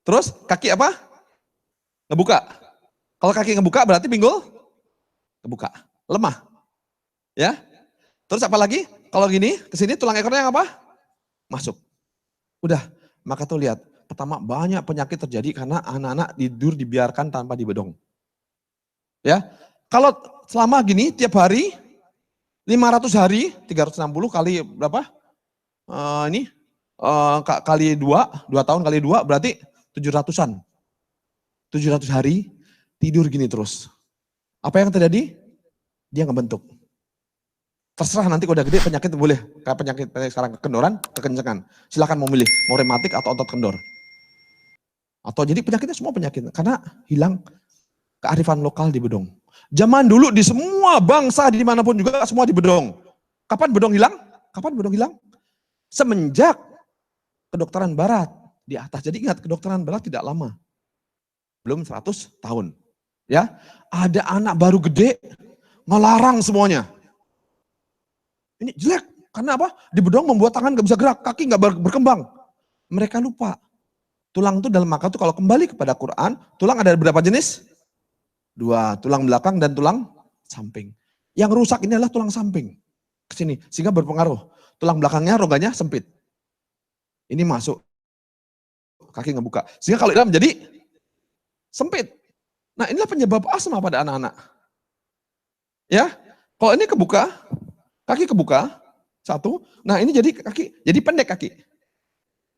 Terus kaki apa? Ngebuka. Kalau kaki ngebuka berarti pinggul kebuka. Lemah. Ya. Terus apa lagi? Kalau gini, ke sini tulang ekornya yang apa? Masuk. Udah, maka tuh lihat. Pertama banyak penyakit terjadi karena anak-anak tidur dibiarkan tanpa dibedong. Ya. Kalau selama gini tiap hari 500 hari, 360 kali berapa? Kali 2 tahun kali 2 berarti 700-an. 700 hari tidur gini terus. Apa yang terjadi? Dia ngebentuk. Terserah nanti kalau udah gede penyakit boleh. Kayak penyakit sekarang kekendoran, kekencengan. Silakan mau milih, mau rematik atau otot kendor. Atau jadi penyakitnya semua penyakit. Karena hilang kearifan lokal di bedong. Zaman dulu di semua bangsa dimanapun juga semua di bedong. Kapan bedong hilang? Kapan bedong hilang? Semenjak kedokteran barat di atas. Jadi ingat kedokteran barat tidak lama. Belum 100 tahun. Ya, ada anak baru gede ngelarang semuanya. Ini jelek, karena apa? Di bedong membuat tangan gak bisa gerak, kaki gak berkembang. Mereka lupa. Tulang itu dalam maka itu kalau kembali kepada Quran, tulang ada berapa jenis? 2, tulang belakang dan tulang samping. Yang rusak ini adalah tulang samping. Ke sini, sehingga berpengaruh. Tulang belakangnya, rongganya sempit. Ini masuk, kaki ngebuka. Sehingga kalau dalam jadi sempit. Nah inilah penyebab asma pada anak-anak. Ya, kalau ini kebuka, kaki kebuka, satu. Nah ini jadi kaki, jadi pendek kaki.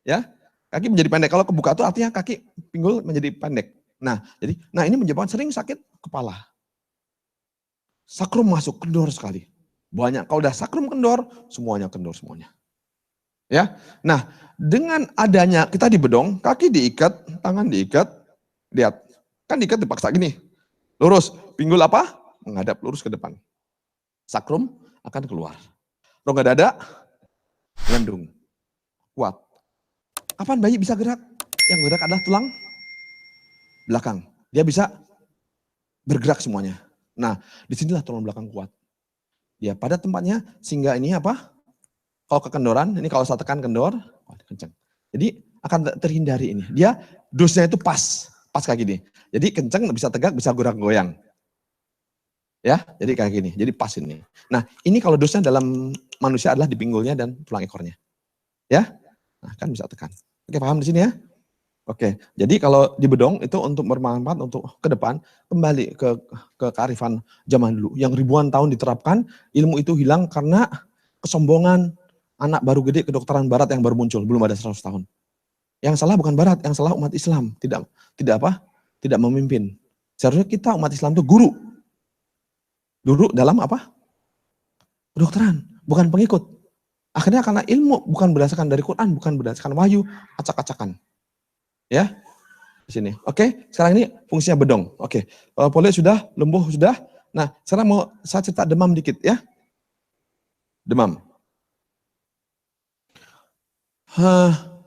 Ya, kaki menjadi pendek. Kalau kebuka itu artinya kaki pinggul menjadi pendek. Nah, ini menyebabkan sering sakit kepala. Sakrum masuk, kendor sekali. Banyak, kalau udah sakrum kendor, semuanya kendor semuanya. Ya, nah dengan adanya kita dibedong, kaki diikat, tangan diikat, lihat, kan diikat dipaksa gini, lurus, pinggul apa? Menghadap lurus ke depan. Sakrum akan keluar. Rongga dada, lendung, kuat. Kapan bayi bisa gerak? Yang gerak adalah tulang belakang. Dia bisa bergerak semuanya. Nah, disinilah tulang belakang kuat. Dia pada tempatnya sehingga ini apa? Kalau kekendoran, ini kalau saya tekan kendor, kencang. Jadi akan terhindari ini. Dia dosnya itu pas kayak gini. Jadi kencang, bisa tegak, bisa goyang-goyang. Ya, jadi kayak gini. Jadi pas ini. Nah, ini kalau dosanya dalam manusia adalah di pinggulnya dan tulang ekornya. Ya. Nah, kan bisa tekan. Oke, paham di sini ya? Oke. Jadi kalau di bedong itu untuk bermanfaat untuk ke depan, kembali ke kearifan zaman dulu yang ribuan tahun diterapkan, ilmu itu hilang karena kesombongan anak baru gede kedokteran barat yang baru muncul, belum ada 100 tahun. Yang salah bukan barat, yang salah umat Islam, tidak apa? Tidak memimpin. Seharusnya kita umat Islam itu guru. Dulu dalam apa? Kedokteran, bukan pengikut. Akhirnya karena ilmu bukan berdasarkan dari Quran, bukan berdasarkan wahyu, acak-acakan. Ya, di sini. Oke, sekarang ini fungsinya bedong. Oke, polio sudah, lumpuh sudah. Nah, sekarang mau saya cerita demam dikit ya. Demam.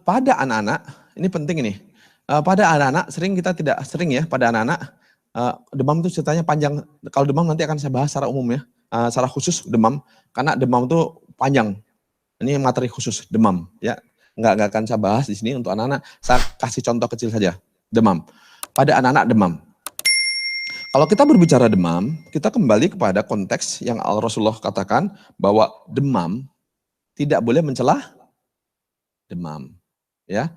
Pada anak-anak, ini penting ini. Pada anak-anak sering kita tidak sering ya, pada anak-anak demam itu ceritanya panjang. Kalau demam nanti akan saya bahas secara umum ya, secara khusus demam, karena demam itu panjang. Ini materi khusus demam ya, nggak akan saya bahas di sini untuk anak-anak. Saya kasih contoh kecil saja, demam. Pada anak-anak demam. Kalau kita berbicara demam, kita kembali kepada konteks yang Rasulullah katakan bahwa demam tidak boleh mencela demam. Ya,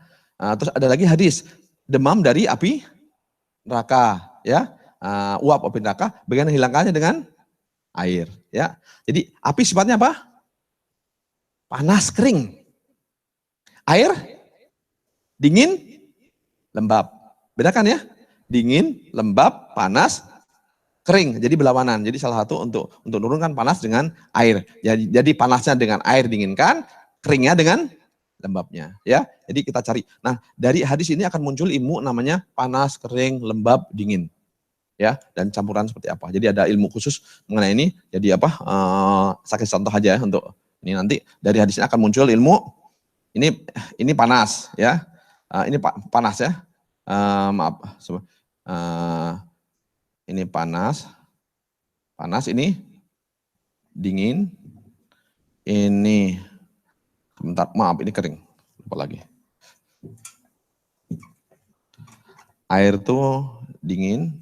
terus ada lagi hadis demam dari api neraka. Ya, uap api neraka, bagaimana hilangkannya dengan air. Ya, jadi api sifatnya apa? Panas, kering. Air, dingin, lembab. Bedakan ya, dingin, lembab, panas, kering. Jadi berlawanan. Jadi salah satu untuk menurunkan panas dengan air. Jadi panasnya dengan air dinginkan, keringnya dengan lembabnya. Ya, jadi kita cari. Nah, dari hadis ini akan muncul ilmu namanya panas, kering, lembab, dingin. Ya, dan campuran seperti apa. Jadi ada ilmu khusus mengenai ini. Jadi apa? Saya kasih contoh aja ya untuk ini nanti dari hadisnya akan muncul ilmu. Ini panas ya. Ini panas ya. Maaf. Ini panas. Panas ini dingin. Ini sebentar, maaf ini kering. Lupa lagi. Air tuh dingin.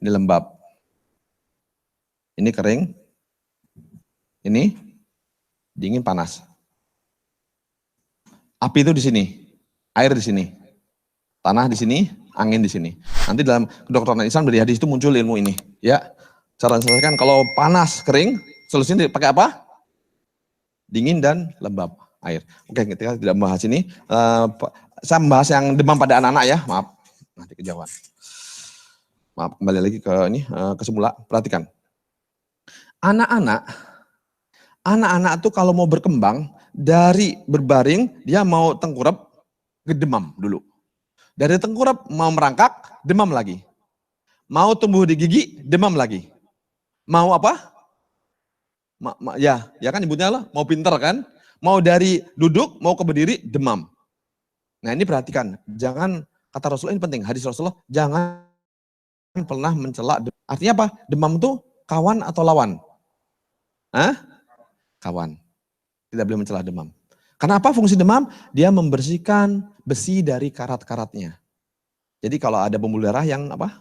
Ini lembab. Ini kering. Ini dingin panas. Api itu di sini, air di sini, tanah di sini, angin di sini. Nanti dalam kedokteran Islam dari hadis itu muncul ilmu ini. Ya, cara selesaikan kalau panas kering, solusinya pakai apa? Dingin dan lembab air. Oke, kita tidak membahas ini. Saya membahas yang demam pada anak-anak ya. Maaf, nanti kejauhan. Maaf, kembali lagi ke ini ke semula. Perhatikan, anak-anak tuh kalau mau berkembang dari berbaring dia mau tengkurap demam dulu. Dari tengkurap mau merangkak demam lagi. Mau tumbuh di gigi demam lagi. Mau apa? Ya kan nyebutnya lah, mau pinter kan? Mau dari duduk mau ke berdiri demam. Nah ini perhatikan, jangan kata Rasulullah ini penting, hadis Rasulullah jangan pernah mencela. Artinya apa? Demam itu kawan atau lawan? Hah? Kawan. Tidak boleh mencela demam. Kenapa fungsi demam? Dia membersihkan besi dari karat-karatnya. Jadi kalau ada pembuluh darah yang apa?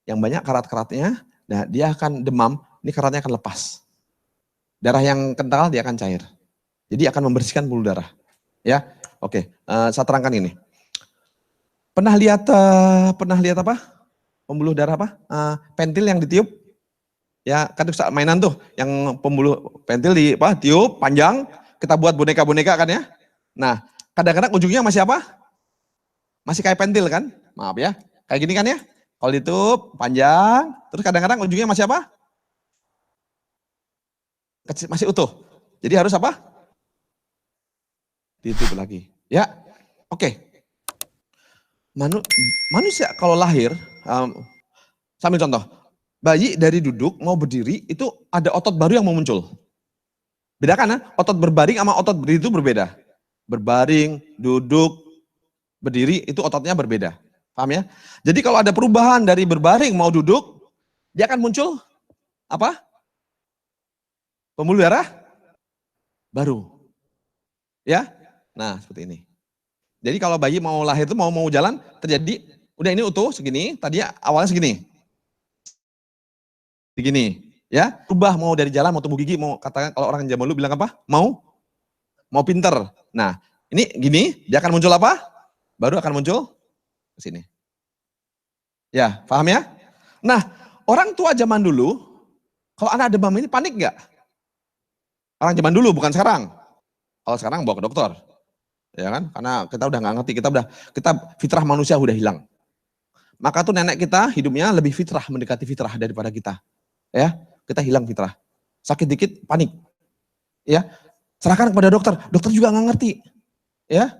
Yang banyak karat-karatnya, nah dia akan demam, ini karatnya akan lepas. Darah yang kental dia akan cair. Jadi akan membersihkan pembuluh darah. Ya, oke. Saya terangkan ini. Pernah lihat apa? Pembuluh darah apa? Pentil yang ditiup. Ya, kan itu mainan tuh, yang pembuluh pentil tiup panjang, kita buat boneka-boneka kan ya. Nah, kadang-kadang ujungnya masih apa? Masih kayak pentil kan? Maaf ya, kayak gini kan ya. Kalau ditutup panjang, terus kadang-kadang ujungnya masih apa? Kecil, masih utuh. Jadi harus apa? Ditutup lagi. Ya, oke. Manusia kalau lahir, sambil contoh, bayi dari duduk mau berdiri itu ada otot baru yang mau muncul. Bedakan ya, otot berbaring sama otot berdiri itu berbeda. Berbaring, duduk, berdiri itu ototnya berbeda. Paham ya? Jadi kalau ada perubahan dari berbaring mau duduk, dia akan muncul apa? Pembuluh darah baru. Ya? Nah, seperti ini. Jadi kalau bayi mau lahir itu mau jalan terjadi, udah ini utuh segini, tadi awalnya segini. Begini, ya. Rubah mau dari jalan, mau tumbuh gigi, mau katakan kalau orang zaman dulu bilang apa? Mau pinter. Nah, ini gini, dia akan muncul apa? Baru akan muncul ke sini. Ya, paham ya? Nah, orang tua zaman dulu, kalau anak demam ini panik nggak? Orang zaman dulu, bukan sekarang. Kalau sekarang bawa ke dokter, ya kan? Karena kita udah nggak ngerti, kita fitrah manusia udah hilang. Maka tuh nenek kita hidupnya lebih fitrah, mendekati fitrah daripada kita. Ya, kita hilang fitrah. Sakit dikit panik. Ya, serahkan kepada dokter. Dokter juga nggak ngerti. Ya,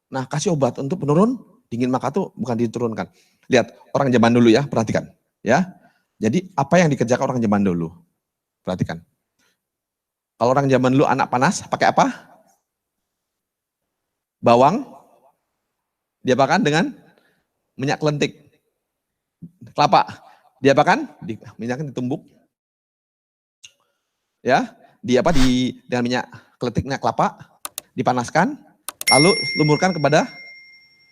nah kasih obat untuk penurun dingin, maka tuh bukan diturunkan. Lihat orang zaman dulu ya, perhatikan. Ya, jadi apa yang dikerjakan orang zaman dulu? Perhatikan. Kalau orang zaman dulu anak panas, pakai apa? Bawang, diapakan dengan minyak kelentik. Kelapa, diapakan? Minyaknya ditumbuk. Ya, dengan minyak kelentik, minyak kelapa, dipanaskan, lalu lumurkan kepada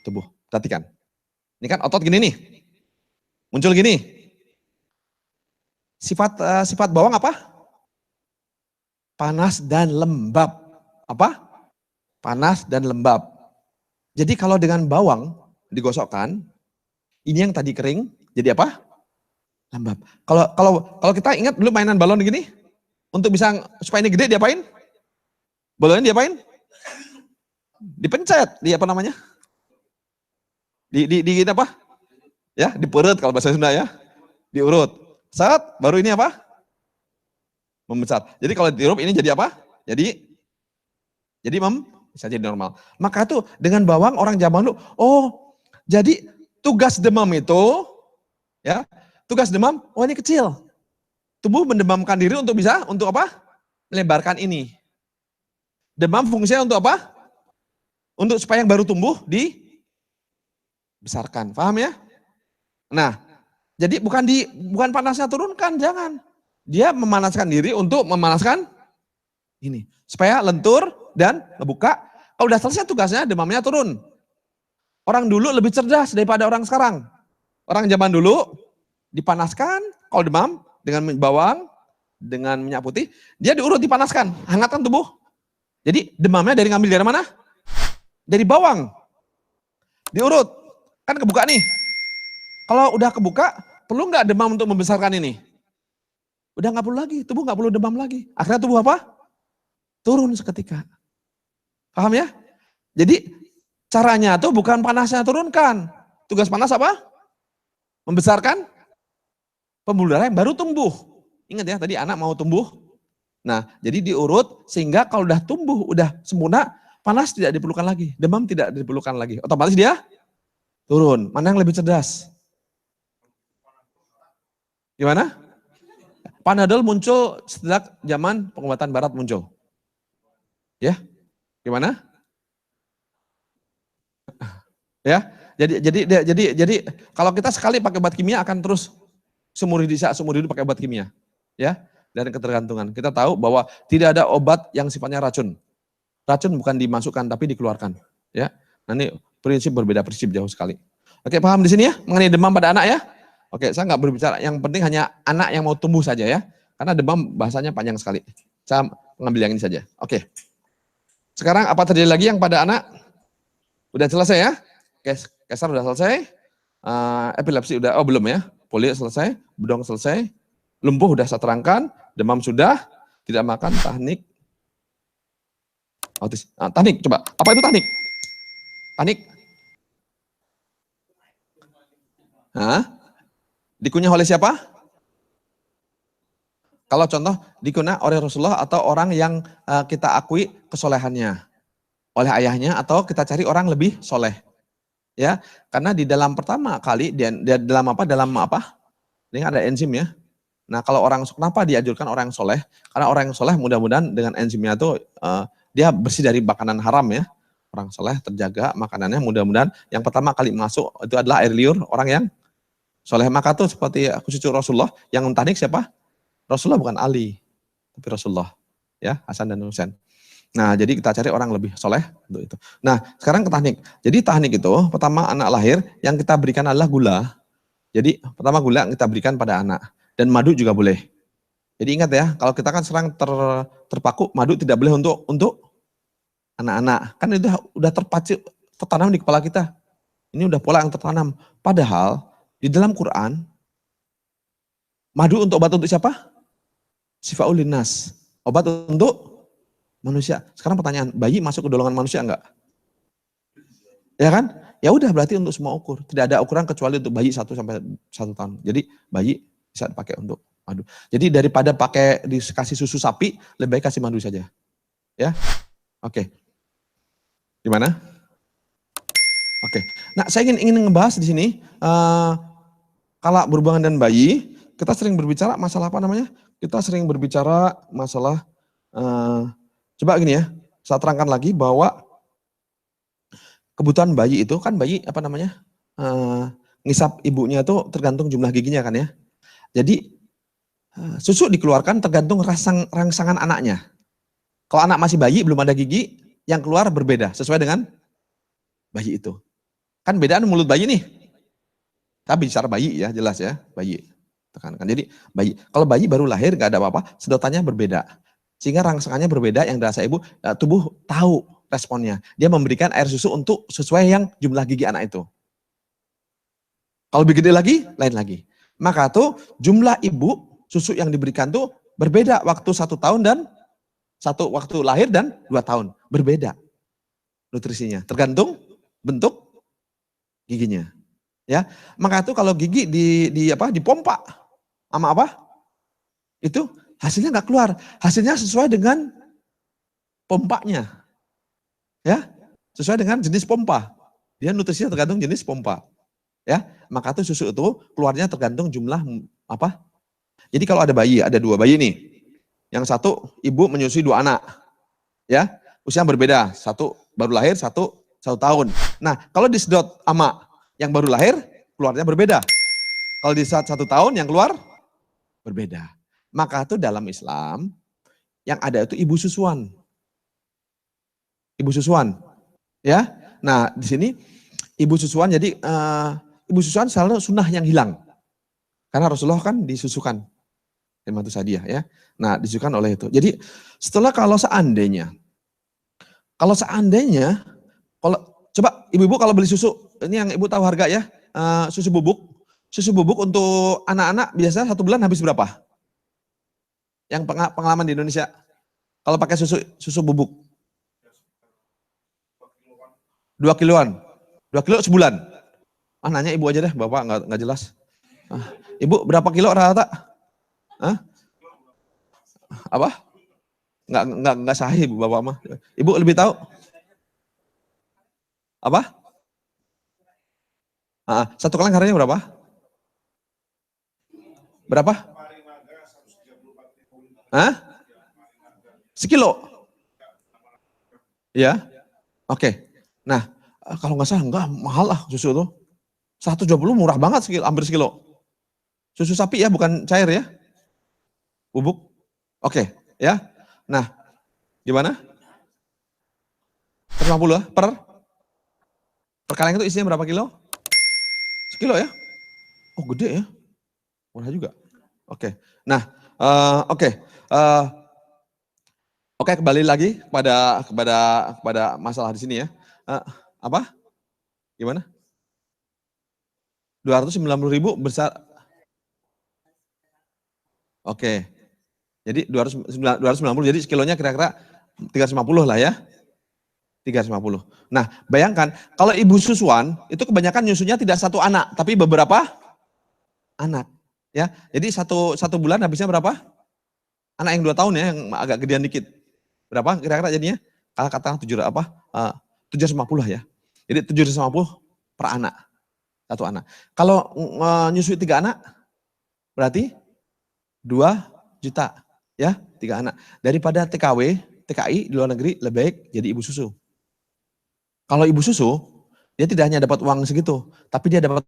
tubuh. Perhatikan. Ini kan otot gini nih. Muncul gini. Sifat bawang apa? Panas dan lembab. Apa? Panas dan lembab. Jadi kalau dengan bawang digosokkan, ini yang tadi kering, jadi apa? Lembab. Kalau kita ingat dulu mainan balon gini, untuk bisa supaya ini gede diapain? Balonnya diapain? Dipencet, di apa namanya? Di apa? Ya, diperut kalau bahasa Sunda ya. Diurut. Set, baru ini apa? Membesar. Jadi kalau diurut ini jadi apa? Jadi bisa jadi normal. Maka tuh dengan bawang orang zaman dulu, oh jadi tugas demam itu, ya tugas demam, oh ini kecil. Tubuh mendemamkan diri untuk apa? Melebarkan ini. Demam fungsinya untuk apa? Untuk supaya yang baru tumbuh dibesarkan. Paham ya? Nah, jadi bukan panasnya turunkan, jangan. Dia memanaskan diri untuk memanaskan ini. Supaya lentur dan ngebuka. Kalau udah selesai tugasnya, demamnya turun. Orang dulu lebih cerdas daripada orang sekarang. Orang zaman dulu dipanaskan, kalau demam dengan bawang, dengan minyak putih, dia diurut dipanaskan, hangatkan tubuh. Jadi demamnya ngambil dari mana? Dari bawang. Diurut, kan kebuka nih. Kalau udah kebuka, perlu nggak demam untuk membesarkan ini? Udah nggak perlu lagi, tubuh nggak perlu demam lagi. Akhirnya tubuh apa? Turun seketika. Paham ya? Jadi caranya tuh bukan panasnya turunkan. Tugas panas apa? Membesarkan pembuluh darah yang baru tumbuh. Ingat ya, tadi anak mau tumbuh. Nah, jadi diurut sehingga kalau udah tumbuh, udah sempurna, panas tidak diperlukan lagi, demam tidak diperlukan lagi. Otomatis dia turun. Mana yang lebih cerdas? Gimana? Panadol muncul sejak zaman pengobatan barat muncul. Ya, gimana? Ya, jadi kalau kita sekali pakai obat kimia akan terus seumur hidup pakai obat kimia. Ya, dan ketergantungan. Kita tahu bahwa tidak ada obat yang sifatnya racun. Racun bukan dimasukkan tapi dikeluarkan. Ya, nah ini berbeda prinsip jauh sekali. Oke, paham di sini ya mengenai demam pada anak ya? Oke, saya nggak berbicara, yang penting hanya anak yang mau tumbuh saja ya. Karena demam bahasanya panjang sekali. Saya mengambil yang ini saja. Oke. Sekarang apa terjadi lagi yang pada anak? Udah selesai ya? Kesar udah selesai. Epilepsi udah, oh belum ya. Polio selesai, bedong selesai. Lumpuh udah saya terangkan. Demam sudah. Tidak makan, tahnik. Autis. Tahnik, coba. Apa itu tahnik? Tahnik. Hah? Dikunyah oleh siapa? Kalau contoh dikunyah oleh Rasulullah atau orang yang kita akui kesolehannya. Oleh ayahnya atau kita cari orang lebih soleh. Ya, karena di dalam pertama kali, dalam apa? Ini ada enzim ya. Nah kalau kenapa dianjurkan orang yang soleh? Karena orang yang soleh mudah-mudahan dengan enzimnya itu dia bersih dari makanan haram ya. Orang soleh terjaga makanannya, mudah-mudahan yang pertama kali masuk itu adalah air liur orang yang soleh. Maka tuh seperti aku cucu Rasulullah, yang tahnik siapa? Rasulullah bukan Ali, tapi Rasulullah. Ya, Hasan dan Husain. Nah, jadi kita cari orang lebih soleh untuk itu. Nah, sekarang ke tahnik. Jadi tahnik itu pertama anak lahir yang kita berikan adalah gula. Jadi pertama gula yang kita berikan pada anak. Dan madu juga boleh. Jadi ingat ya, kalau kita kan serang terpaku, madu tidak boleh untuk anak-anak. Kan itu udah tertanam di kepala kita. Ini udah pola yang tertanam. Padahal di dalam Quran, madu untuk obat untuk siapa? Sifaul linnas. Obat untuk manusia. Sekarang pertanyaan, bayi masuk ke golongan manusia enggak? Ya kan? Ya udah berarti untuk semua ukur. Tidak ada ukuran kecuali untuk bayi 1 sampai 1 tahun. Jadi bayi bisa dipakai untuk madu. Jadi daripada pakai dikasih susu sapi, lebih baik kasih madu saja. Ya. Oke. Gimana? Oke. Nah, saya ingin ngebahas di sini kalau berhubungan dengan bayi, kita sering berbicara masalah apa namanya? Kita sering berbicara masalah coba gini ya. Saya terangkan lagi bahwa kebutuhan bayi itu kan bayi apa namanya? Ngisap ibunya itu tergantung jumlah giginya kan ya. Jadi susu dikeluarkan tergantung rangsangan anaknya. Kalau anak masih bayi belum ada gigi, yang keluar berbeda sesuai dengan bayi itu. Kan bedaan mulut bayi nih. Tapi bicara bayi ya, jelas ya, bayi. Tekankan. Jadi bayi, kalau bayi baru lahir gak ada apa-apa, sedotannya berbeda. Sehingga rangsangannya berbeda yang dirasa ibu, tubuh tahu responnya. Dia memberikan air susu untuk sesuai yang jumlah gigi anak itu. Kalau lebih gede lagi, lain lagi. Maka tuh jumlah ibu susu yang diberikan tuh berbeda waktu 1 tahun dan waktu lahir dan 2 tahun. Berbeda nutrisinya. Tergantung bentuk giginya. Ya, maka itu kalau gigi dipompa sama apa? Itu hasilnya nggak keluar. Hasilnya sesuai dengan pompanya. Ya, sesuai dengan jenis pompa. Dia nutrisinya tergantung jenis pompa. Ya, maka itu susu itu keluarnya tergantung jumlah apa? Jadi kalau ada bayi, ada 2 bayi nih. Yang satu ibu menyusui 2 anak. Ya, usia berbeda. Satu baru lahir, satu tahun. Nah, kalau disedot sama yang baru lahir, keluarnya berbeda. Kalau di saat 1 tahun yang keluar berbeda. Maka itu dalam Islam yang ada itu ibu susuan. Ibu susuan. Ya. Nah, di sini ibu susuan jadi ibu susuan selalu sunnah yang hilang. Karena Rasulullah kan disusukan. Itu Sadiah ya. Nah, disusukan oleh itu. Jadi setelah kalau seandainya kalau coba ibu-ibu kalau beli susu, ini yang ibu tahu harga ya, susu bubuk untuk anak-anak biasa 1 bulan habis berapa? Yang pengalaman di Indonesia, kalau pakai susu bubuk, 2 kiloan, 2 kilo sebulan. Nanya ibu aja deh, bapak nggak jelas. Ibu berapa kilo rata? Apa? Nggak sahih ibu bapak mah. Ibu lebih tahu? Apa? 1 kaleng harganya berapa? Berapa? Sekilo? Ya, oke. Nah, kalau nggak salah enggak mahal lah susu itu. 120 murah banget, hampir sekilo. Susu sapi ya, bukan cair ya. Bubuk. Oke, ya. Nah, gimana? 150 ya per kaleng itu isinya berapa kilo? Sekilo ya? Oh gede ya? Murah juga. Oke. Nah, oke. Oke, kembali lagi kepada masalah di sini ya. Apa? Gimana? 290.000 besar. Oke. Jadi 290, jadi sekilonya kira-kira 350 lah ya. 350. Nah, bayangkan kalau ibu susuan itu kebanyakan nyusunya tidak 1 anak, tapi beberapa anak. Ya, jadi satu bulan habisnya berapa? Anak yang 2 tahun ya, yang agak gedean dikit. Berapa kira-kira jadinya? Kalau katakan 750 lah ya. Jadi 750 per anak. 1 anak. Kalau nyusui 3 anak, berarti 2 juta. Ya, 3 anak. Daripada TKW, TKI di luar negeri lebih baik jadi ibu susu. Kalau ibu susu, dia tidak hanya dapat uang segitu, tapi dia dapat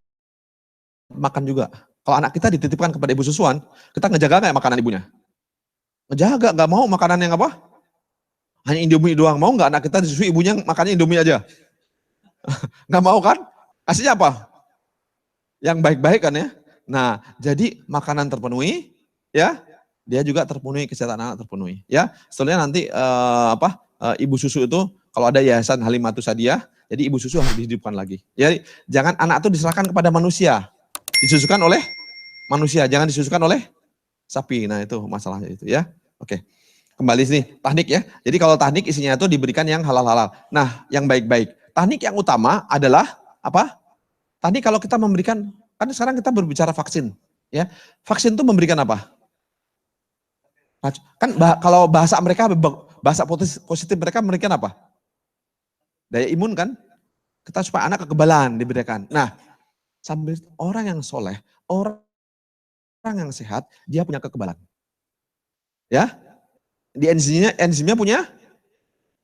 makan juga. Kalau anak kita dititipkan kepada ibu susuan, kita ngejaga nggak makanan ibunya? Ngejaga, nggak mau makanan yang apa? Hanya Indomie doang, mau nggak anak kita disusui ibunya makannya Indomie aja? Nggak mau kan? Aslinya apa? Yang baik-baik kan ya? Nah, jadi makanan terpenuhi, ya, dia juga terpenuhi, kesehatan anak terpenuhi, ya. Setelahnya nanti ibu susu itu kalau ada yayasan Halimatus Sadiah, jadi ibu susu harus dihidupkan lagi. Jadi jangan anak itu diserahkan kepada manusia, disusukan oleh manusia, jangan disusukan oleh sapi. Nah itu masalahnya itu ya. Oke, kembali sini tahnik ya. Jadi kalau tahnik isinya itu diberikan yang halal-halal. Nah yang baik-baik. Tahnik yang utama adalah apa? Tahnik kalau kita memberikan, kan sekarang kita berbicara vaksin, ya. Vaksin itu memberikan apa? Kan kalau bahasa mereka, bahasa positif mereka memberikan apa? Daya imun kan? Kita supaya anak kekebalan diberikan. Nah, sambil orang yang soleh, orang yang sehat, dia punya kekebalan. Ya, di enzimnya punya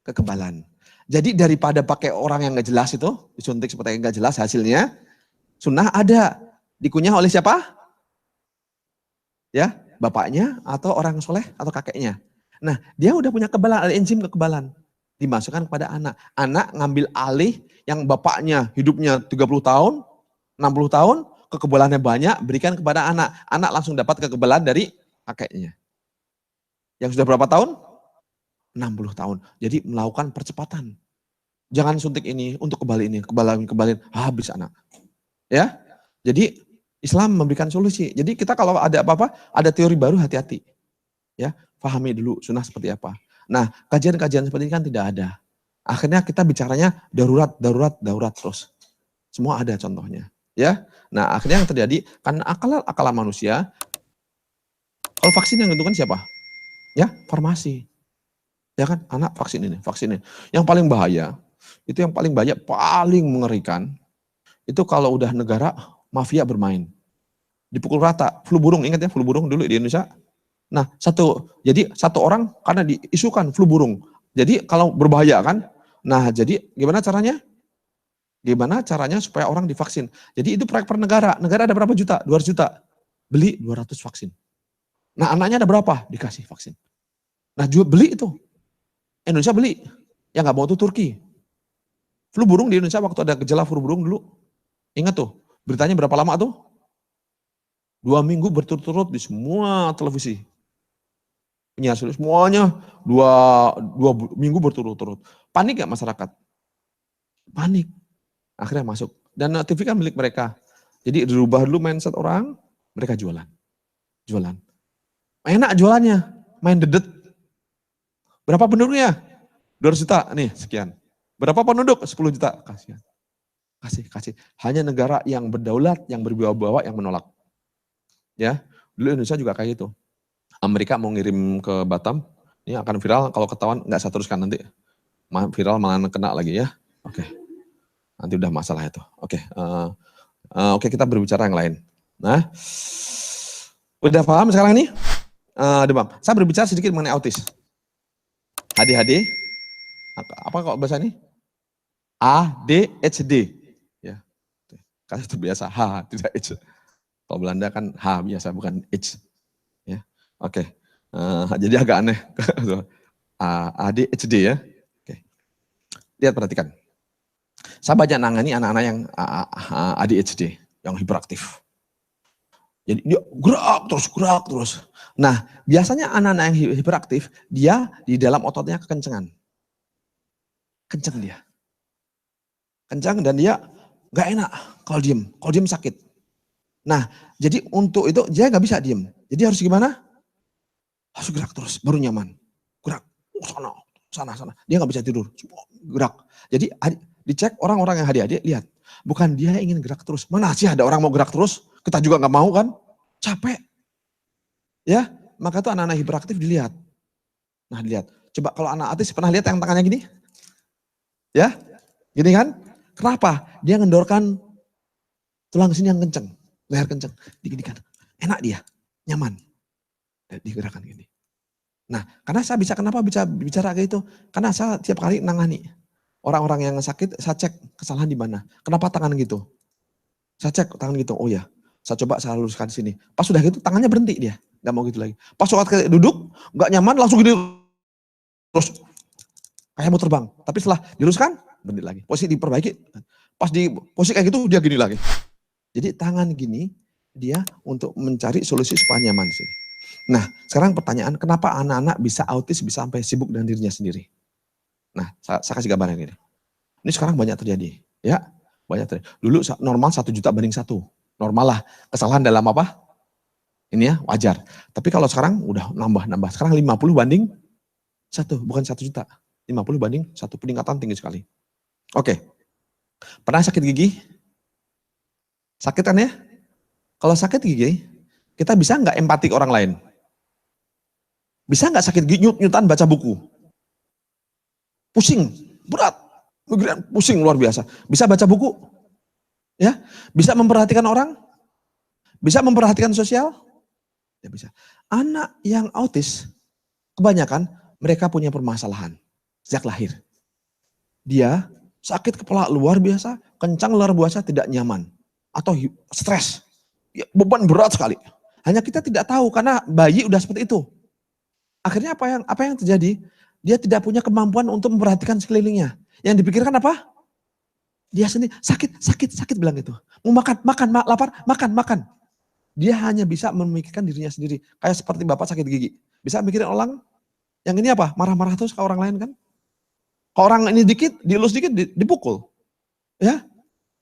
kekebalan. Jadi daripada pakai orang yang nggak jelas itu, disuntik seperti yang nggak jelas hasilnya, sunnah ada. Dikunyah oleh siapa? Ya, bapaknya atau orang soleh atau kakeknya. Nah, dia udah punya kekebalan, ada enzim kekebalan. Dimasukkan kepada anak. Anak ngambil alih yang bapaknya hidupnya 30 tahun, 60 tahun, kekebalannya banyak, berikan kepada anak. Anak langsung dapat kekebalan dari kakeknya. Yang sudah berapa tahun? 60 tahun. Jadi melakukan percepatan. Jangan suntik ini untuk kebalin ini, kebalin, habis anak. Ya. Jadi Islam memberikan solusi. Jadi kita kalau ada apa-apa, ada teori baru hati-hati. Ya, pahami dulu sunnah seperti apa. Nah, kajian-kajian seperti ini kan tidak ada. Akhirnya kita bicaranya darurat terus. Semua ada contohnya. Ya. Nah, akhirnya yang terjadi karena akal manusia, kalau vaksin yang menentukan siapa? Ya, farmasi. Ya kan, anak vaksin ini. Yang paling bahaya, itu yang paling banyak, paling mengerikan, itu kalau udah negara mafia bermain. Dipukul rata, flu burung, ingat ya flu burung dulu di Indonesia? Nah, jadi satu orang karena diisukan flu burung. Jadi kalau berbahaya kan, nah jadi gimana caranya? Gimana caranya supaya orang divaksin? Jadi itu proyek per negara. Negara ada berapa juta? 200 juta. Beli 200 vaksin. Nah anaknya ada berapa? Dikasih vaksin. Nah beli itu. Indonesia beli. Yang nggak mau itu Turki. Flu burung di Indonesia waktu ada gejala flu burung dulu. Ingat tuh, beritanya berapa lama tuh? 2 minggu berturut-turut di semua televisi. Penyiar semuanya 2 minggu berturut-turut. Panik gak masyarakat? Panik. Akhirnya masuk. Dan TV kan milik mereka. Jadi dirubah dulu mindset orang, mereka jualan. Enak jualannya, main dedet. Berapa penduduknya? 200 juta, nih sekian. Berapa penduduk? 10 juta. Kasih. Hanya negara yang berdaulat, yang berwibawa yang menolak. Ya, dulu Indonesia juga kayak gitu. Amerika mau ngirim ke Batam, ini akan viral kalau ketahuan, nggak saya teruskan nanti. Viral malah kena lagi ya. Oke. Nanti udah masalah itu. Oke. Oke, kita berbicara yang lain. Nah, udah paham sekarang ini? Demam. Saya berbicara sedikit mengenai autis. ADHD. Apa kok bahasa ini? ADHD. Ya. Karena itu biasa H, tidak H. Kalau Belanda kan H biasa, bukan H. Ya. Oke. Jadi agak aneh. ADHD ya. Oke. Lihat, perhatikan. Saya banyak nangani anak-anak yang ADHD, yang hiperaktif. Jadi dia gerak terus. Nah, biasanya anak-anak yang hiperaktif, dia di dalam ototnya kekencengan. Kenceng dia. Kencang dan dia gak enak kalau diem sakit. Nah, jadi untuk itu dia gak bisa diem. Jadi harus gimana? Harus gerak terus, baru nyaman. Gerak, sana. Dia gak bisa tidur, gerak. Jadi dicek orang-orang yang adik-adik, lihat. Bukan dia ingin gerak terus. Mana sih ada orang mau gerak terus? Kita juga gak mau kan? Capek. Ya, maka itu anak-anak hiperaktif dilihat. Nah dilihat. Coba kalau anak autis pernah lihat yang tangannya gini? Ya, gini kan? Kenapa? Dia ngendorkan tulang sini yang kenceng. Leher kenceng. Diginikan. Enak dia. Nyaman. Digerakkan gini. Nah, karena saya kenapa bisa bicara kayak itu? Karena saya tiap kali nangani. Orang-orang yang sakit, saya cek kesalahan di mana. Kenapa tangan gitu? Saya cek tangan gitu. Oh ya, saya coba saya luruskan di sini. Pas sudah gitu, tangannya berhenti dia. Gak mau gitu lagi. Pas waktu duduk, gak nyaman, langsung gini. Terus, kayak mau terbang. Tapi setelah diluruskan, berhenti lagi. Posisi diperbaiki. Pas di posisi kayak gitu, dia gini lagi. Jadi tangan gini, Dia untuk mencari solusi supaya nyaman di sini. Nah, sekarang pertanyaan, kenapa anak-anak bisa autis, bisa sampai sibuk dengan dirinya sendiri? Nah, saya kasih gambaran ini. Ini sekarang banyak terjadi, ya. Banyak terjadi. Dulu normal 1 juta banding 1. Normal lah. Kesalahan dalam apa? Ini ya, wajar. Tapi kalau sekarang udah nambah. Sekarang 50 banding 1, bukan 1 juta. 50 banding 1, peningkatan tinggi sekali. Oke. Pernah sakit gigi? Sakit kan ya? Kalau sakit gigi, kita bisa nggak empati ke orang lain? Bisa nggak sakit gigi nyut-nyutan baca buku? Pusing, berat, pusing luar biasa. Bisa baca buku? Ya, bisa memperhatikan orang? Bisa memperhatikan sosial? Ya bisa. Anak yang autis, kebanyakan mereka punya permasalahan sejak lahir. Dia sakit kepala luar biasa, kencang luar biasa, tidak nyaman. Atau stres, ya, beban berat sekali. Hanya kita tidak tahu karena bayi udah seperti itu. Akhirnya apa yang terjadi? Dia tidak punya kemampuan untuk memperhatikan sekelilingnya. Yang dipikirkan apa? Dia sendiri sakit bilang itu. Mau makan, lapar, makan. Dia hanya bisa memikirkan dirinya sendiri. Kayak seperti bapak sakit gigi. Bisa mikirin orang? Yang ini apa? Marah-marah terus ke orang lain kan? Kalau orang ini dikit, dielus dikit, dipukul. Ya,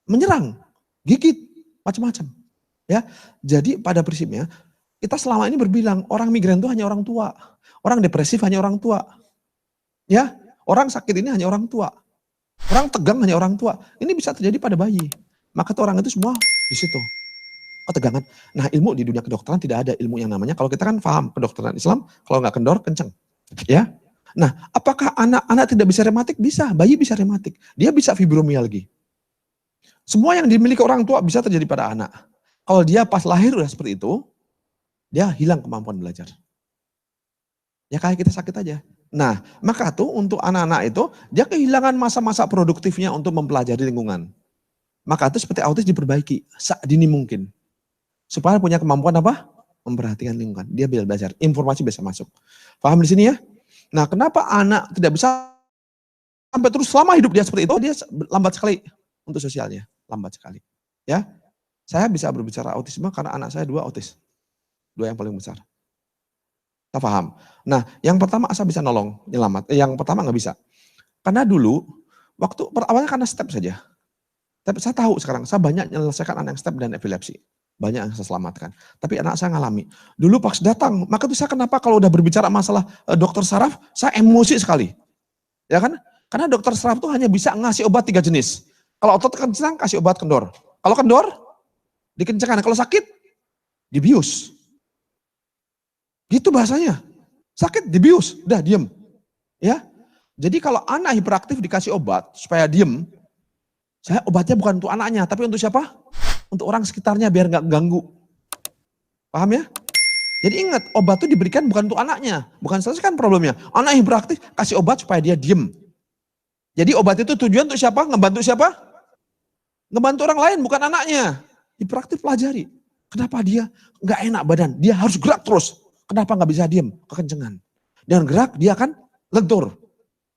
menyerang, gigit, macam-macam. Ya, jadi pada prinsipnya kita selama ini berbilang orang migran itu hanya orang tua, orang depresif hanya orang tua, ya, orang sakit ini hanya orang tua, orang tegang hanya orang tua. Ini bisa terjadi pada bayi. Maka tuh orang itu semua di situ, ketegangan. Nah, ilmu di dunia kedokteran tidak ada ilmu yang namanya. Kalau kita kan paham kedokteran Islam, kalau nggak kendor kenceng, ya. Nah, apakah anak-anak tidak bisa rematik? Bisa, bayi bisa rematik, dia bisa fibromialgi. Semua yang dimiliki orang tua bisa terjadi pada anak. Kalau dia pas lahir udah seperti itu, dia hilang kemampuan belajar. Ya kayak kita sakit aja. Nah, maka tuh untuk anak-anak itu, dia kehilangan masa-masa produktifnya untuk mempelajari lingkungan. Maka itu seperti autis diperbaiki, sedini mungkin. Supaya punya kemampuan apa? Memperhatikan lingkungan. Dia bisa belajar, informasi bisa masuk. Paham di sini ya? Nah, kenapa anak tidak bisa sampai terus selama hidup dia seperti itu, dia lambat sekali untuk sosialnya. Lambat sekali. Ya, saya bisa berbicara autisme karena anak saya 2 autis. 2 yang paling besar. Kita paham. Nah, yang pertama Asa bisa nolong, nyelamat. Yang pertama nggak bisa. Karena dulu, waktu awalnya karena step saja. Tapi saya tahu sekarang, saya banyak menyelesaikan anak yang step dan epilepsi. Banyak yang saya selamatkan. Tapi anak saya ngalami. Dulu pas datang, maka tuh saya kenapa kalau udah berbicara masalah dokter saraf, saya emosi sekali. Ya kan? Karena dokter saraf tuh hanya bisa ngasih obat 3 jenis. Kalau otot kencang, kasih obat kendor. Kalau kendor, dikencangkan. Kalau sakit, dibius. Gitu bahasanya. Sakit, dibius. Udah, diem. Ya. Jadi kalau anak hiperaktif dikasih obat supaya diem, saya obatnya bukan untuk anaknya, tapi untuk siapa? Untuk orang sekitarnya biar nggak ganggu. Paham ya? Jadi ingat, obat itu diberikan bukan untuk anaknya. Bukan selesaikan problemnya. Anak hiperaktif kasih obat supaya dia diem. Jadi obat itu tujuan untuk siapa? Ngebantu siapa? Ngebantu orang lain, bukan anaknya. Hiperaktif pelajari. Kenapa dia nggak enak badan? Dia harus gerak terus. Kenapa nggak bisa diem? Kekencengan. Dengan gerak dia akan lentur.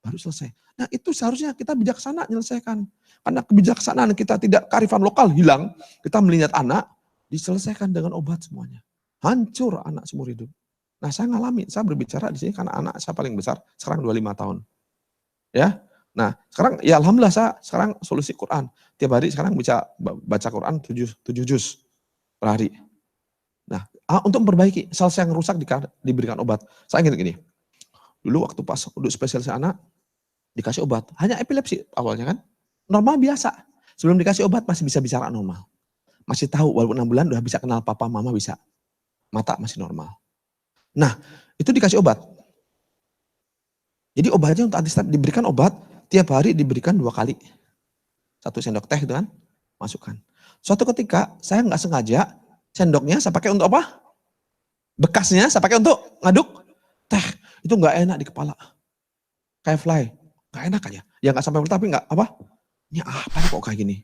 Baru selesai. Nah itu seharusnya kita bijaksana menyelesaikan. Karena kebijaksanaan kita tidak, kearifan lokal hilang. Kita melihat anak, diselesaikan dengan obat semuanya. Hancur anak seumur hidup. Nah saya ngalami, saya berbicara di sini karena anak saya paling besar, sekarang 25 tahun. Ya, nah sekarang ya alhamdulillah saya sekarang solusi Quran. Tiap hari sekarang bisa baca Quran 7 juz per hari. Nah untuk memperbaiki, sel-sel yang rusak diberikan obat. Saya ingat gini, dulu waktu pas untuk spesialis anak, dikasih obat, hanya epilepsi awalnya kan, normal biasa. Sebelum dikasih obat masih bisa bicara normal. Masih tahu walaupun 6 bulan udah bisa kenal papa mama bisa. Mata masih normal. Nah itu dikasih obat. Jadi obatnya untuk anti-step diberikan obat, tiap hari diberikan 2 kali. 1 sendok teh itu kan, masukkan. Suatu ketika saya nggak sengaja, sendoknya saya pakai untuk apa? Bekasnya saya pakai untuk ngaduk teh. Itu nggak enak di kepala. Kayak fly, nggak enak aja. Ya nggak sampai tapi nggak apa? Ini apa nih kok kayak gini?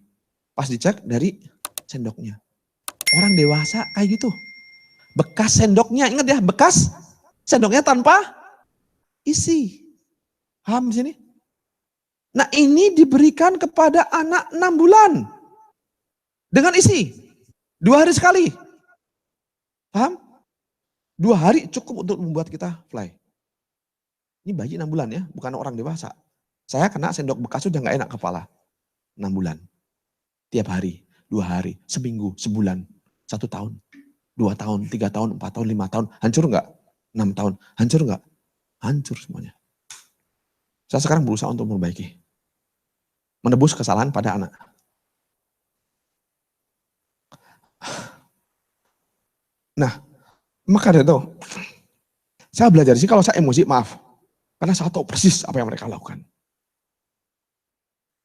Pas dicek dari sendoknya. Orang dewasa kayak gitu. Bekas sendoknya, ingat ya, bekas sendoknya tanpa isi. Paham di sini? Nah ini diberikan kepada anak 6 bulan. Dengan isi. 2 hari sekali. Paham? 2 hari cukup untuk membuat kita fly. Ini bayi 6 bulan ya, bukan orang dewasa. Saya kena sendok bekas sudah nggak enak kepala. 6 bulan. Tiap hari, 2 hari, seminggu, sebulan, 1 tahun, 2 tahun, 3 tahun, 4 tahun, 5 tahun. Hancur nggak? 6 tahun. Hancur nggak? Hancur semuanya. Saya sekarang berusaha untuk memperbaiki. Menebus kesalahan pada anak. Nah, maka dari itu, saya belajar sih kalau saya emosi, maaf. Karena saya tahu persis apa yang mereka lakukan.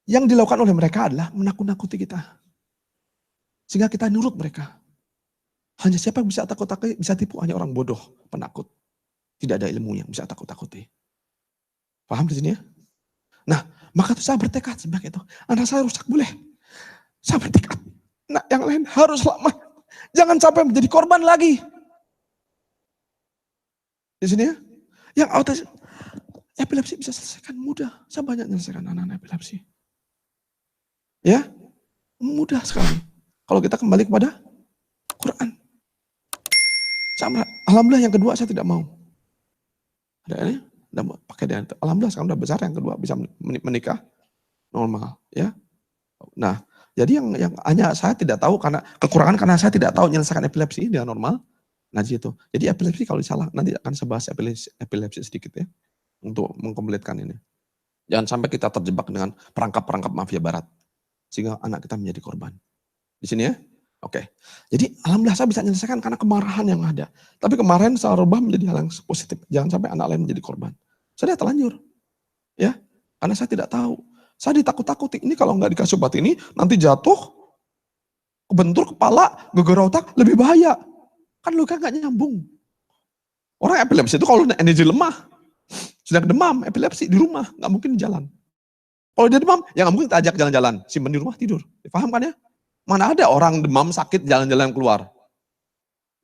Yang dilakukan oleh mereka adalah menakut-nakuti kita. Sehingga kita nurut mereka. Hanya siapa yang bisa takut-takuti, bisa tipu, hanya orang bodoh, penakut. Tidak ada ilmu yang bisa takut-takuti. Paham di sini ya? Nah, maka itu saya bertekad sebagai itu. Anak saya rusak boleh. Saya bertekad. Nah, yang lain harus selamat. Jangan sampai menjadi korban lagi. Di sini ya. Yang autis, epilepsi bisa selesaikan mudah. Saya banyak menyelesaikan anak-anak epilepsi. Ya, mudah sekali. Kalau kita kembali kepada Quran. Alhamdulillah yang kedua saya tidak mau. Ada ini, pakai dia. Alhamdulillah sekarang udah besar, yang kedua bisa menikah normal, ya. Nah, jadi yang hanya saya tidak tahu karena kekurangan karena saya tidak tahu menyelesaikan epilepsi dia normal. Nah gitu. Jadi epilepsi kalau salah nanti akan saya bahas epilepsi sedikit ya untuk mengkomplitkan ini. Jangan sampai kita terjebak dengan perangkap-perangkap mafia barat sehingga anak kita menjadi korban. Di sini ya. Oke. Jadi alhamdulillah saya bisa menyelesaikan karena kemarahan yang ada. Tapi kemarin saya rubah menjadi hal yang positif. Jangan sampai anak lain menjadi korban. Saya terlanjur. Ya. Karena saya tidak tahu. Saya ditakut-takuti. Ini kalau nggak dikasih obat ini, nanti jatuh, kebentur kepala, geger otak, lebih bahaya. Kan luka nggak nyambung. Orang epilepsi itu kalau energi lemah, sedang demam, epilepsi di rumah, nggak mungkin jalan. Kalau dia demam, ya nggak mungkin kita ajak jalan-jalan. Simpen di rumah, tidur. Paham kan ya? Mana ada orang demam, sakit, jalan-jalan keluar.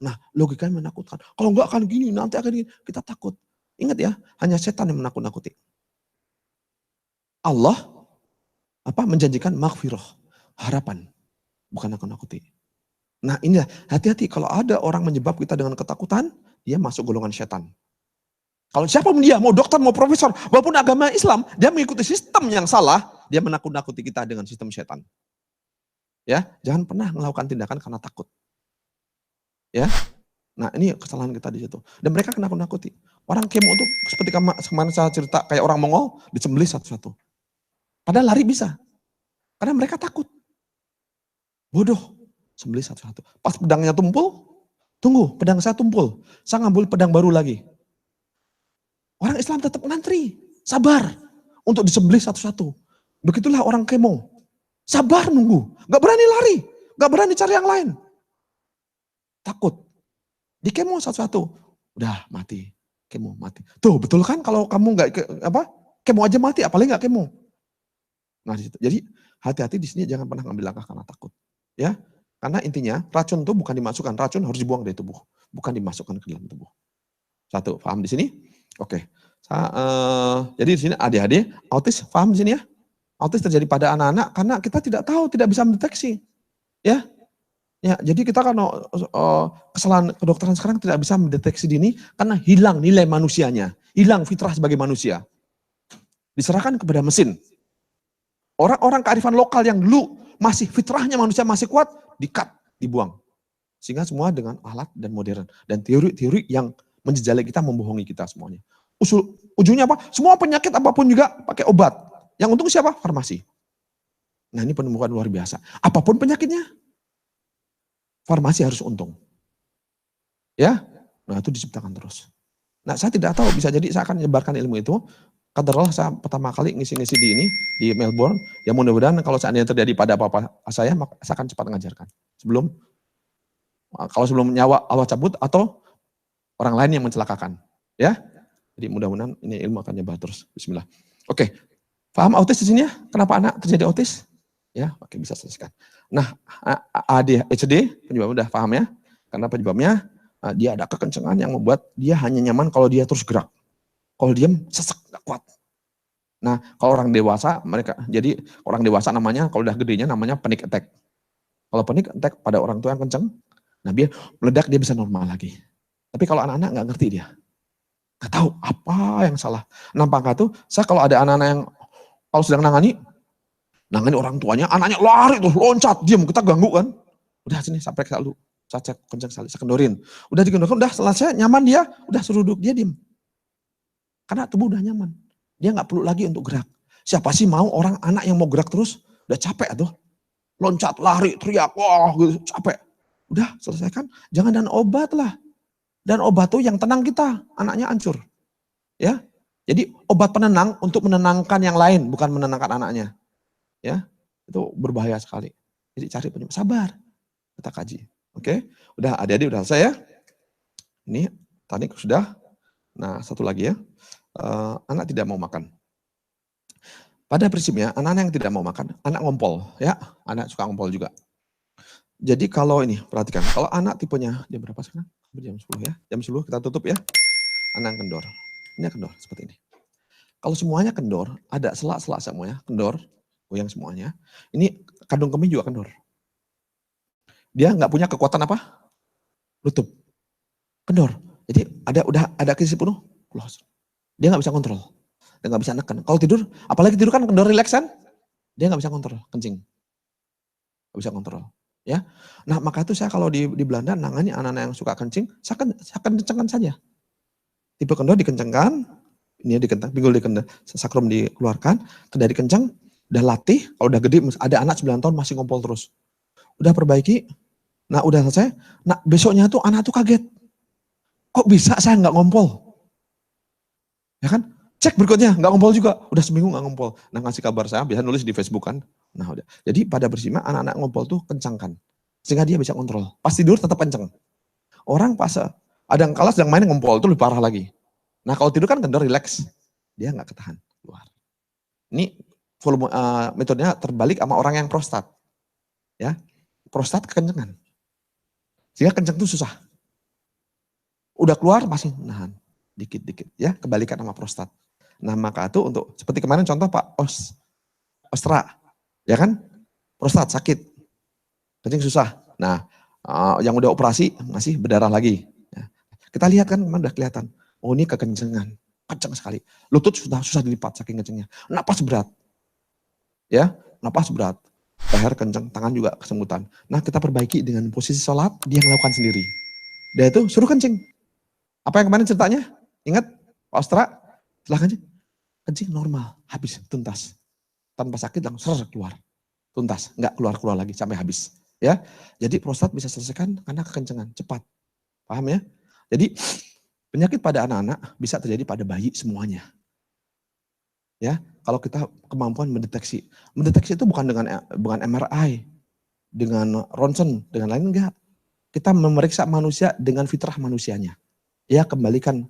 Nah, logikanya menakutkan. Kalau enggak akan gini, nanti akan gini. Kita takut. Ingat ya, hanya setan yang menakut-nakuti. Allah menjanjikan maghfirah, harapan, bukan nakut-nakuti. Nah ini hati-hati kalau ada orang menyebab kita dengan ketakutan, dia masuk golongan setan. Kalau siapapun dia, mau dokter, mau profesor, walaupun agama Islam, dia mengikuti sistem yang salah, dia menakut-nakuti kita dengan sistem setan. Ya, jangan pernah melakukan tindakan karena takut. Ya, nah ini kesalahan kita di situ. Dan mereka nakut-nakuti. Orang kemo itu seperti kemarin saya cerita kayak orang Mongol disembelih satu-satu. Padahal lari bisa. Karena mereka takut. Bodoh. Sembelih satu-satu. Pas pedangnya tumpul, tunggu, pedang saya tumpul. Saya ngambil pedang baru lagi. Orang Islam tetap ngantri. Sabar. Untuk disembelih satu-satu. Begitulah orang kemo. Sabar nunggu. Gak berani lari. Gak berani cari yang lain. Takut. Di kemo satu-satu. Udah mati. Kemo mati. Tuh betul kan kalau kamu gak kemo aja mati, apalagi gak kemo. Nah, jadi hati-hati di sini jangan pernah ngambil langkah karena takut. Ya, karena intinya racun itu bukan dimasukkan, racun harus dibuang dari tubuh, bukan dimasukkan ke dalam tubuh. Satu, paham di sini? Oke. Jadi di sini adik-adik, autis paham di sini ya? Autis terjadi pada anak-anak karena kita tidak tahu, tidak bisa mendeteksi. Ya, jadi kita kan kesalahan kedokteran sekarang tidak bisa mendeteksi dini karena hilang nilai manusianya, hilang fitrah sebagai manusia. Diserahkan kepada mesin. Orang-orang kearifan lokal yang dulu masih fitrahnya manusia masih kuat, di-cut, dibuang. Sehingga semua dengan alat dan modern. Dan teori-teori yang menjejalai kita, membohongi kita semuanya. Ujungnya apa? Semua penyakit apapun juga pakai obat. Yang untung siapa? Farmasi. Nah ini penemuan luar biasa. Apapun penyakitnya, farmasi harus untung. Ya, nah itu diciptakan terus. Nah saya tidak tahu, bisa jadi saya akan menyebarkan ilmu itu. Katakanlah saya pertama kali ngisi-ngisi di Melbourne, ya mudah-mudahan kalau seandainya terjadi pada apa-apa saya, maka saya akan cepat mengajarkan. Kalau sebelum nyawa Allah cabut atau orang lain yang mencelakakan. Ya, jadi mudah-mudahan ini ilmu akan nyebar terus. Bismillah. Oke, paham autis di sini ya? Kenapa anak terjadi autis? Ya, oke bisa selesaikan. Nah, ADHD penyebabnya udah paham ya? Karena penyebabnya dia ada kekencangan yang membuat dia hanya nyaman kalau dia terus gerak. Kalau diam, sesek, gak kuat. Nah, kalau orang dewasa, jadi orang dewasa namanya, kalau udah gedenya namanya panic attack. Kalau panic attack pada orang tua yang kencang, Nah dia meledak, dia bisa normal lagi. Tapi kalau anak-anak nggak ngerti dia. Nggak tahu apa yang salah. Nampaknya tuh, saya kalau ada anak-anak yang kalau sedang nangani orang tuanya, anaknya lari tuh, loncat, diam, kita ganggu kan. Udah sini, sampai ke lu. Saya cek, kencang sekali, saya kendorin. Udah dikendorkan, udah selesai, nyaman dia, udah suruh duduk, dia diam. Karena tubuh udah nyaman. Dia nggak perlu lagi untuk gerak. Siapa sih mau orang anak yang mau gerak terus? Udah capek tuh. Loncat, lari, teriak, wah gitu, capek. Udah selesaikan, jangan dan obat lah. Dan obat tuh yang tenang kita, anaknya hancur. Ya, jadi obat penenang untuk menenangkan yang lain, bukan menenangkan anaknya. Ya, itu berbahaya sekali. Jadi cari penyembuh, sabar. Kita kaji. Oke, udah adik-adik udah selesai ya. Ini tadi sudah. Nah, satu lagi ya. Anak tidak mau makan. Pada prinsipnya, anak-anak yang tidak mau makan, anak ngompol ya. Anak suka ngompol juga. Jadi kalau ini, perhatikan. Kalau anak tipenya, jam berapa sekarang? Jam 10 ya. Jam 10 kita tutup ya. Anak kendor. Ini kendor seperti ini. Kalau semuanya kendor, ada selak-selak semuanya, kendor, goyang semuanya. Ini kandung kemih juga kendor. Dia nggak punya kekuatan apa? Lutut. Kendor. Jadi udah ada krisis penuh, close. Dia nggak bisa kontrol. Dia nggak bisa neken. Kalau tidur, apalagi tidur kan kendor relaksan, dia nggak bisa kontrol, kencing. Nggak bisa kontrol. Ya, nah maka itu saya kalau di Belanda nangani anak-anak yang suka kencing, saya kencengkan saja. Tipe kendor dikencengkan, ini dikenceng, pinggul dikenceng, sakrum dikeluarkan, dari kenceng, udah latih, kalau udah gede, ada anak 9 tahun masih ngompol terus. Udah perbaiki, nah udah selesai, nah besoknya tuh anak tuh kaget. Kok bisa saya nggak ngompol? Ya kan? Cek berikutnya, nggak ngompol juga. Udah seminggu nggak ngompol. Nah ngasih kabar saya, biasa nulis di Facebook kan. Nah udah. Jadi pada prinsipnya anak-anak ngompol tuh kencangkan. Sehingga dia bisa kontrol. Pas tidur tetap kenceng. Orang pas ada yang kalah sedang main ngompol, itu lebih parah lagi. Nah kalau tidur kan kendor, relax. Dia nggak ketahan keluar. Ini volume metodenya terbalik sama orang yang prostat. Ya, prostat kekencengan. Sehingga kenceng tuh susah. Udah keluar masih nahan. Dikit-dikit. Ya, kebalikan sama prostat. Nah maka itu untuk, seperti kemarin contoh Pak Ostra, ya kan? Prostat sakit, kencing susah. Nah yang udah operasi masih berdarah lagi. Ya. Kita lihat kan, memang udah kelihatan. Oh ini kekencengan, kenceng sekali. Lutut sudah susah dilipat saking kencengnya. Napas berat, ya, napas berat. Leher kenceng, tangan juga kesemutan. Nah kita perbaiki dengan posisi sholat, dia melakukan sendiri. Dia itu suruh kencing. Apa yang kemarin ceritanya? Ingat Pak Ostra? Setelah kencing normal, habis, tuntas. Tanpa sakit langsung keluar. Tuntas, enggak keluar-keluar lagi sampai habis. Ya, jadi prostat bisa selesaikan karena kekencengan, cepat. Paham ya? Jadi penyakit pada anak-anak bisa terjadi pada bayi semuanya. Ya, kalau kita kemampuan mendeteksi. Mendeteksi itu bukan dengan MRI, dengan ronsen, dengan lain enggak. Kita memeriksa manusia dengan fitrah manusianya. Ya, kembalikan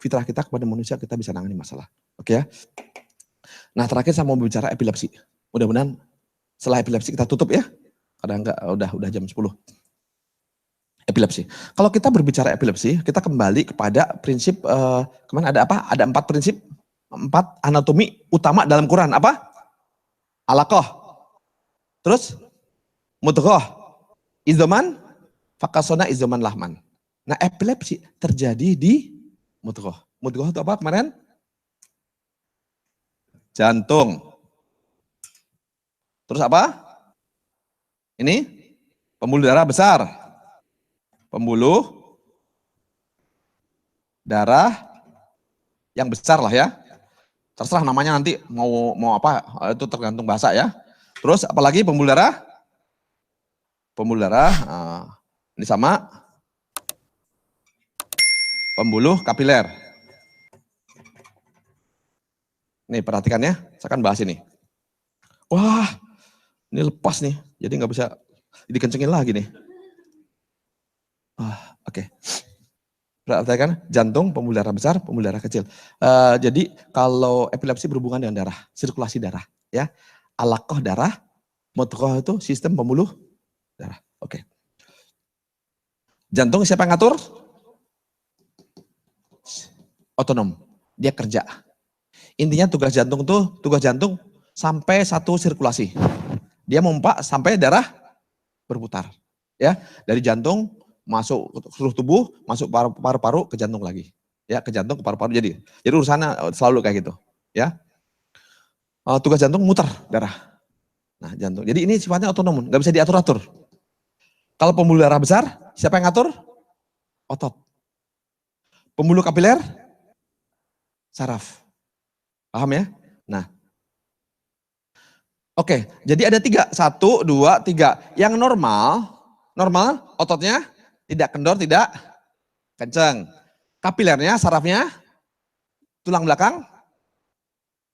fitrah kita kepada manusia, kita bisa nangani masalah. Oke ya. Nah terakhir saya mau bicara epilepsi. Mudah-mudahan setelah epilepsi kita tutup ya. Karena enggak, udah jam 10. Epilepsi. Kalau kita berbicara epilepsi, kita kembali kepada prinsip, kemana ada apa? Ada 4 prinsip, 4 anatomi utama dalam Quran. Apa? Alaqah. Terus? Mudghah. Izoman. Fakasona izoman lahman. Nah epilepsi terjadi di mudghah. Mudghah itu apa kemarin? Jantung. Terus apa? Ini pembuluh darah besar. Pembuluh darah yang besar lah ya. Terserah namanya nanti mau apa, itu tergantung bahasa ya. Terus apalagi pembuluh darah? Pembuluh darah, ini sama. Pembuluh kapiler. Nih perhatikan ya, saya akan bahas ini. Wah, ini lepas nih, jadi nggak bisa dikencengin lagi nih. Oke. Perhatikan, jantung, pembuluh darah besar, pembuluh darah kecil. Jadi kalau epilepsi berhubungan dengan darah, sirkulasi darah. Ya, alaqah darah, mudghah itu sistem pembuluh darah. Oke. Jantung siapa yang ngatur? Otonom, dia kerja. Intinya tugas jantung sampai satu sirkulasi. Dia memompa sampai darah berputar. Ya, dari jantung masuk ke seluruh tubuh, masuk paru-paru ke jantung lagi. Ya, ke jantung ke paru-paru jadi urusannya selalu kayak gitu, ya. Tugas jantung muter darah. Nah, jantung. Jadi ini sifatnya otonom, nggak bisa diatur-atur. Kalau pembuluh darah besar, siapa yang ngatur? Otot. Pembuluh kapiler, saraf. Paham ya? Nah, oke, jadi ada 3, 1, 2, 3. Yang normal ototnya tidak kendor, tidak kencang. Kapilernya, sarafnya, tulang belakang,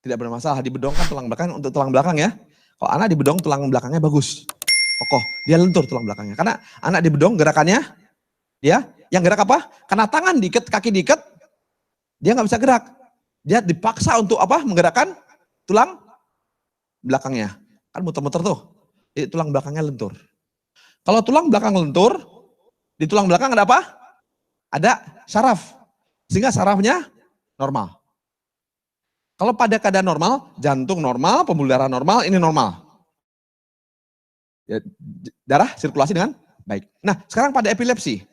tidak bermasalah. Di bedong kan tulang belakang untuk tulang belakang ya. Kalau anak di bedong tulang belakangnya bagus, kokoh. Dia lentur tulang belakangnya. Karena anak di bedong gerakannya, dia yang gerak apa? Karena tangan diikat, kaki diikat, dia nggak bisa gerak. Dia dipaksa untuk apa? Menggerakkan tulang belakangnya. Kan muter-muter tuh. Jadi tulang belakangnya lentur. Kalau tulang belakang lentur, di tulang belakang ada apa? Ada saraf. Sehingga sarafnya normal. Kalau pada keadaan normal, jantung normal, pembuluh darah normal, ini normal. Ya, darah sirkulasi dengan baik. Nah, sekarang pada epilepsi.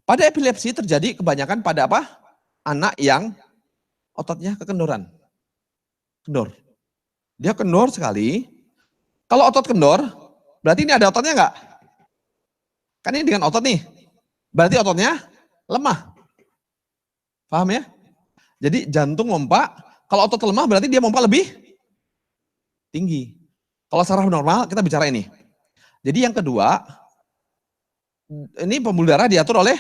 Pada epilepsi terjadi kebanyakan pada apa? Anak yang ototnya kekendoran. Kendor. Dia kendor sekali. Kalau otot kendor, berarti ini ada ototnya enggak? Kan ini dengan otot nih. Berarti ototnya lemah. Paham ya? Jadi jantung mompa, kalau otot lemah berarti dia mompa lebih tinggi. Kalau saraf normal, kita bicara ini. Jadi yang kedua, ini pembuluh darah diatur oleh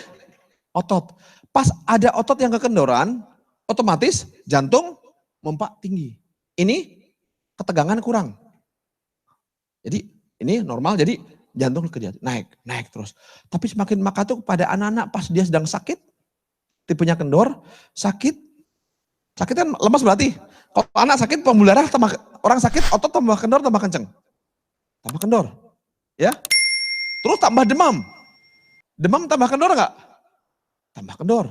otot. Pas ada otot yang kekendoran, otomatis jantung mompa tinggi. Ini ketegangan kurang. Jadi ini normal, jadi jantung naik terus. Tapi semakin maka tuh pada anak-anak pas dia sedang sakit, tipenya kendor, sakit kan lemas berarti. Kalau anak sakit pembuluh darah tambah, orang sakit otot tambah kendor tambah kenceng. Tambah kendor. Ya. Terus tambah demam. Demam tambah kendor enggak? Tambah kendor.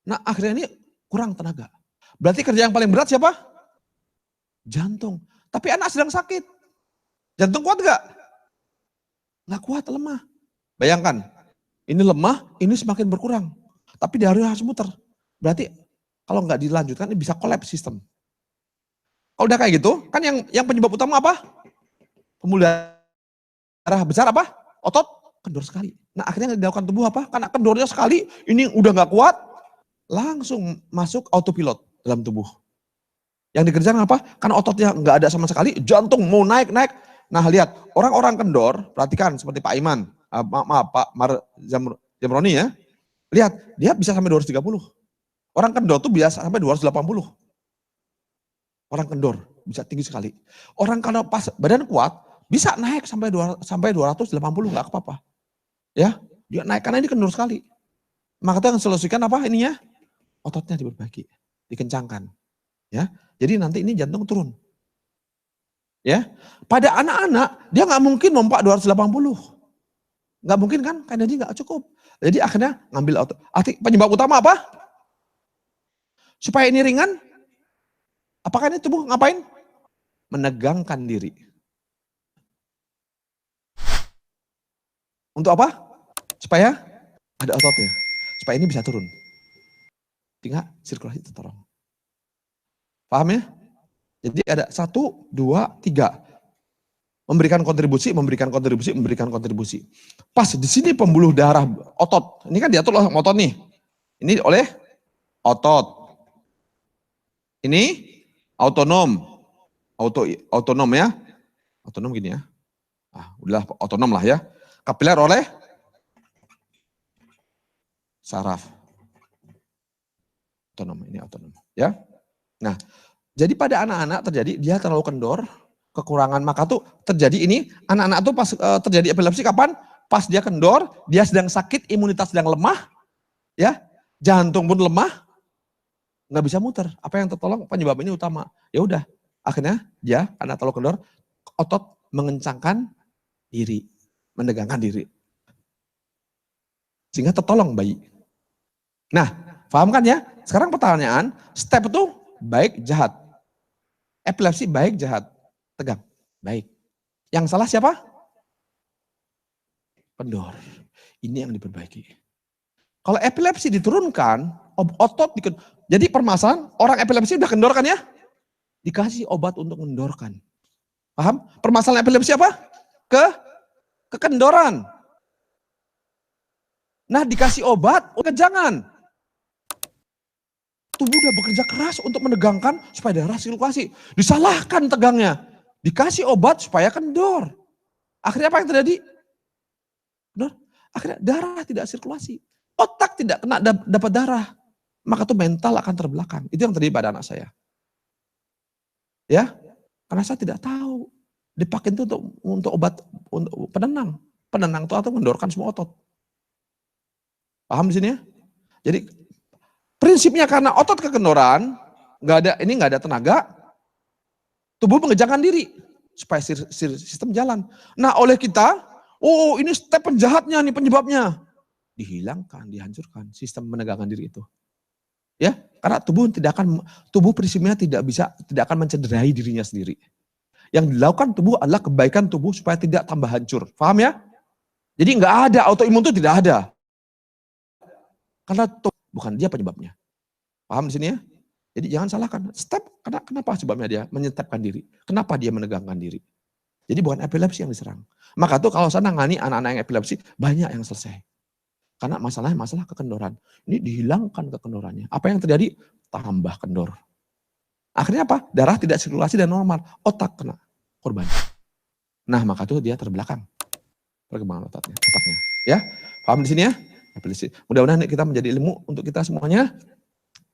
Nah, akhirnya ini kurang tenaga. Berarti kerja yang paling berat siapa? Jantung. Tapi anak sedang sakit. Jantung kuat enggak? Enggak kuat, lemah. Bayangkan, ini lemah, ini semakin berkurang. Tapi dia harus muter. Berarti kalau nggak dilanjutkan, ini bisa kolaps sistem. Kalau udah kayak gitu, kan yang penyebab utama apa? Pembuluh darah besar apa? Otot kendor sekali. Nah akhirnya yang dilakukan tubuh apa? Karena kendornya sekali, ini udah nggak kuat, langsung masuk autopilot dalam tubuh. Yang dikerjakan apa? Karena ototnya nggak ada sama sekali, jantung mau naik. Nah lihat, orang-orang kendor, perhatikan seperti Pak Iman, Pak Jamroni ya, lihat dia bisa sampai 230. Orang kendor tuh biasa sampai 280. Orang kendor bisa tinggi sekali. Orang kalau pas badan kuat bisa naik sampai 280, nggak apa-apa. Ya, dia naik karena ini kendor sekali. Maka kita solusikan apa ininya? Ototnya diperbaiki, dikencangkan. Ya, jadi nanti ini jantung turun. Ya, pada anak-anak dia nggak mungkin mompa 280. Nggak mungkin kan? Karena dia nggak cukup. Jadi akhirnya ngambil otot. Penyebab utama apa? Supaya ini ringan, apakah ini tubuh ngapain? Menegangkan diri. Untuk apa? Supaya ada ototnya. Supaya ini bisa turun. Tinggal sirkulasi tertolong. Paham ya? Jadi ada 1, 2, 3. Memberikan kontribusi. Pas di sini pembuluh darah otot. Ini kan diatur oleh otot nih. Ini oleh otot. Ini otonom ya, otonom gini ya, udah otonom lah ya. Kapiler oleh saraf, ini otonom ya. Nah, jadi pada anak-anak terjadi dia terlalu kendor, kekurangan maka tuh terjadi ini anak-anak tuh pas terjadi epilepsi kapan? Pas dia kendor, dia sedang sakit, imunitas sedang lemah, ya, jantung pun lemah. Nggak bisa muter. Apa yang tertolong? Penyebab ini utama. Ya udah, akhirnya dia karena terlalu kendor, otot mengencangkan diri, menegangkan diri, sehingga tertolong bayi. Nah, paham kan ya? Sekarang pertanyaan, step itu baik jahat, epilepsi baik jahat, tegang, baik. Yang salah siapa? kendor. Ini yang diperbaiki. Kalau epilepsi diturunkan, otot jadi permasalahan orang epilepsi udah kendor kan ya? Dikasih obat untuk mendorkan. Paham? Permasalahan epilepsi apa? Kekendoran. Nah, dikasih obat, kejangan. Tubuh udah bekerja keras untuk menegangkan supaya darah sirkulasi. Disalahkan tegangnya. Dikasih obat supaya kendor. Akhirnya apa yang terjadi? Kendor. Akhirnya darah tidak sirkulasi. Otak tidak kena dapat darah. Maka tuh mental akan terbelakang. Itu yang terjadi pada anak saya. Ya, karena saya tidak tahu. Dipakai itu untuk obat untuk penenang. Penenang itu atau mendorkan semua otot. Paham di sini ya? Jadi prinsipnya karena otot kekendoran, nggak ada tenaga, tubuh mengejangkan diri supaya sistem jalan. Nah, oleh kita, oh ini step penjahatnya nih penyebabnya, dihilangkan, dihancurkan sistem menegangkan diri itu. Ya, karena tubuh prinsipnya tidak akan mencederai dirinya sendiri. Yang dilakukan tubuh adalah kebaikan tubuh supaya tidak tambah hancur. Paham ya? Jadi nggak ada autoimun itu tidak ada. Karena bukan dia penyebabnya. Paham di sini ya? Jadi jangan salahkan. Kenapa sebabnya dia menyetepkan diri? Kenapa dia menegangkan diri? Jadi bukan epilepsi yang diserang. Maka tuh kalau saya nangani anak-anak yang epilepsi, banyak yang selesai. Karena masalah kekendoran. Ini dihilangkan kekendorannya. Apa yang terjadi? Tambah kendor. Akhirnya apa? Darah tidak sirkulasi dan normal. Otak kena korban. Nah, maka tuh dia terbelakang. Perkembangan otaknya. Ya, paham di sini ya? Mudah-mudahan kita menjadi ilmu untuk kita semuanya.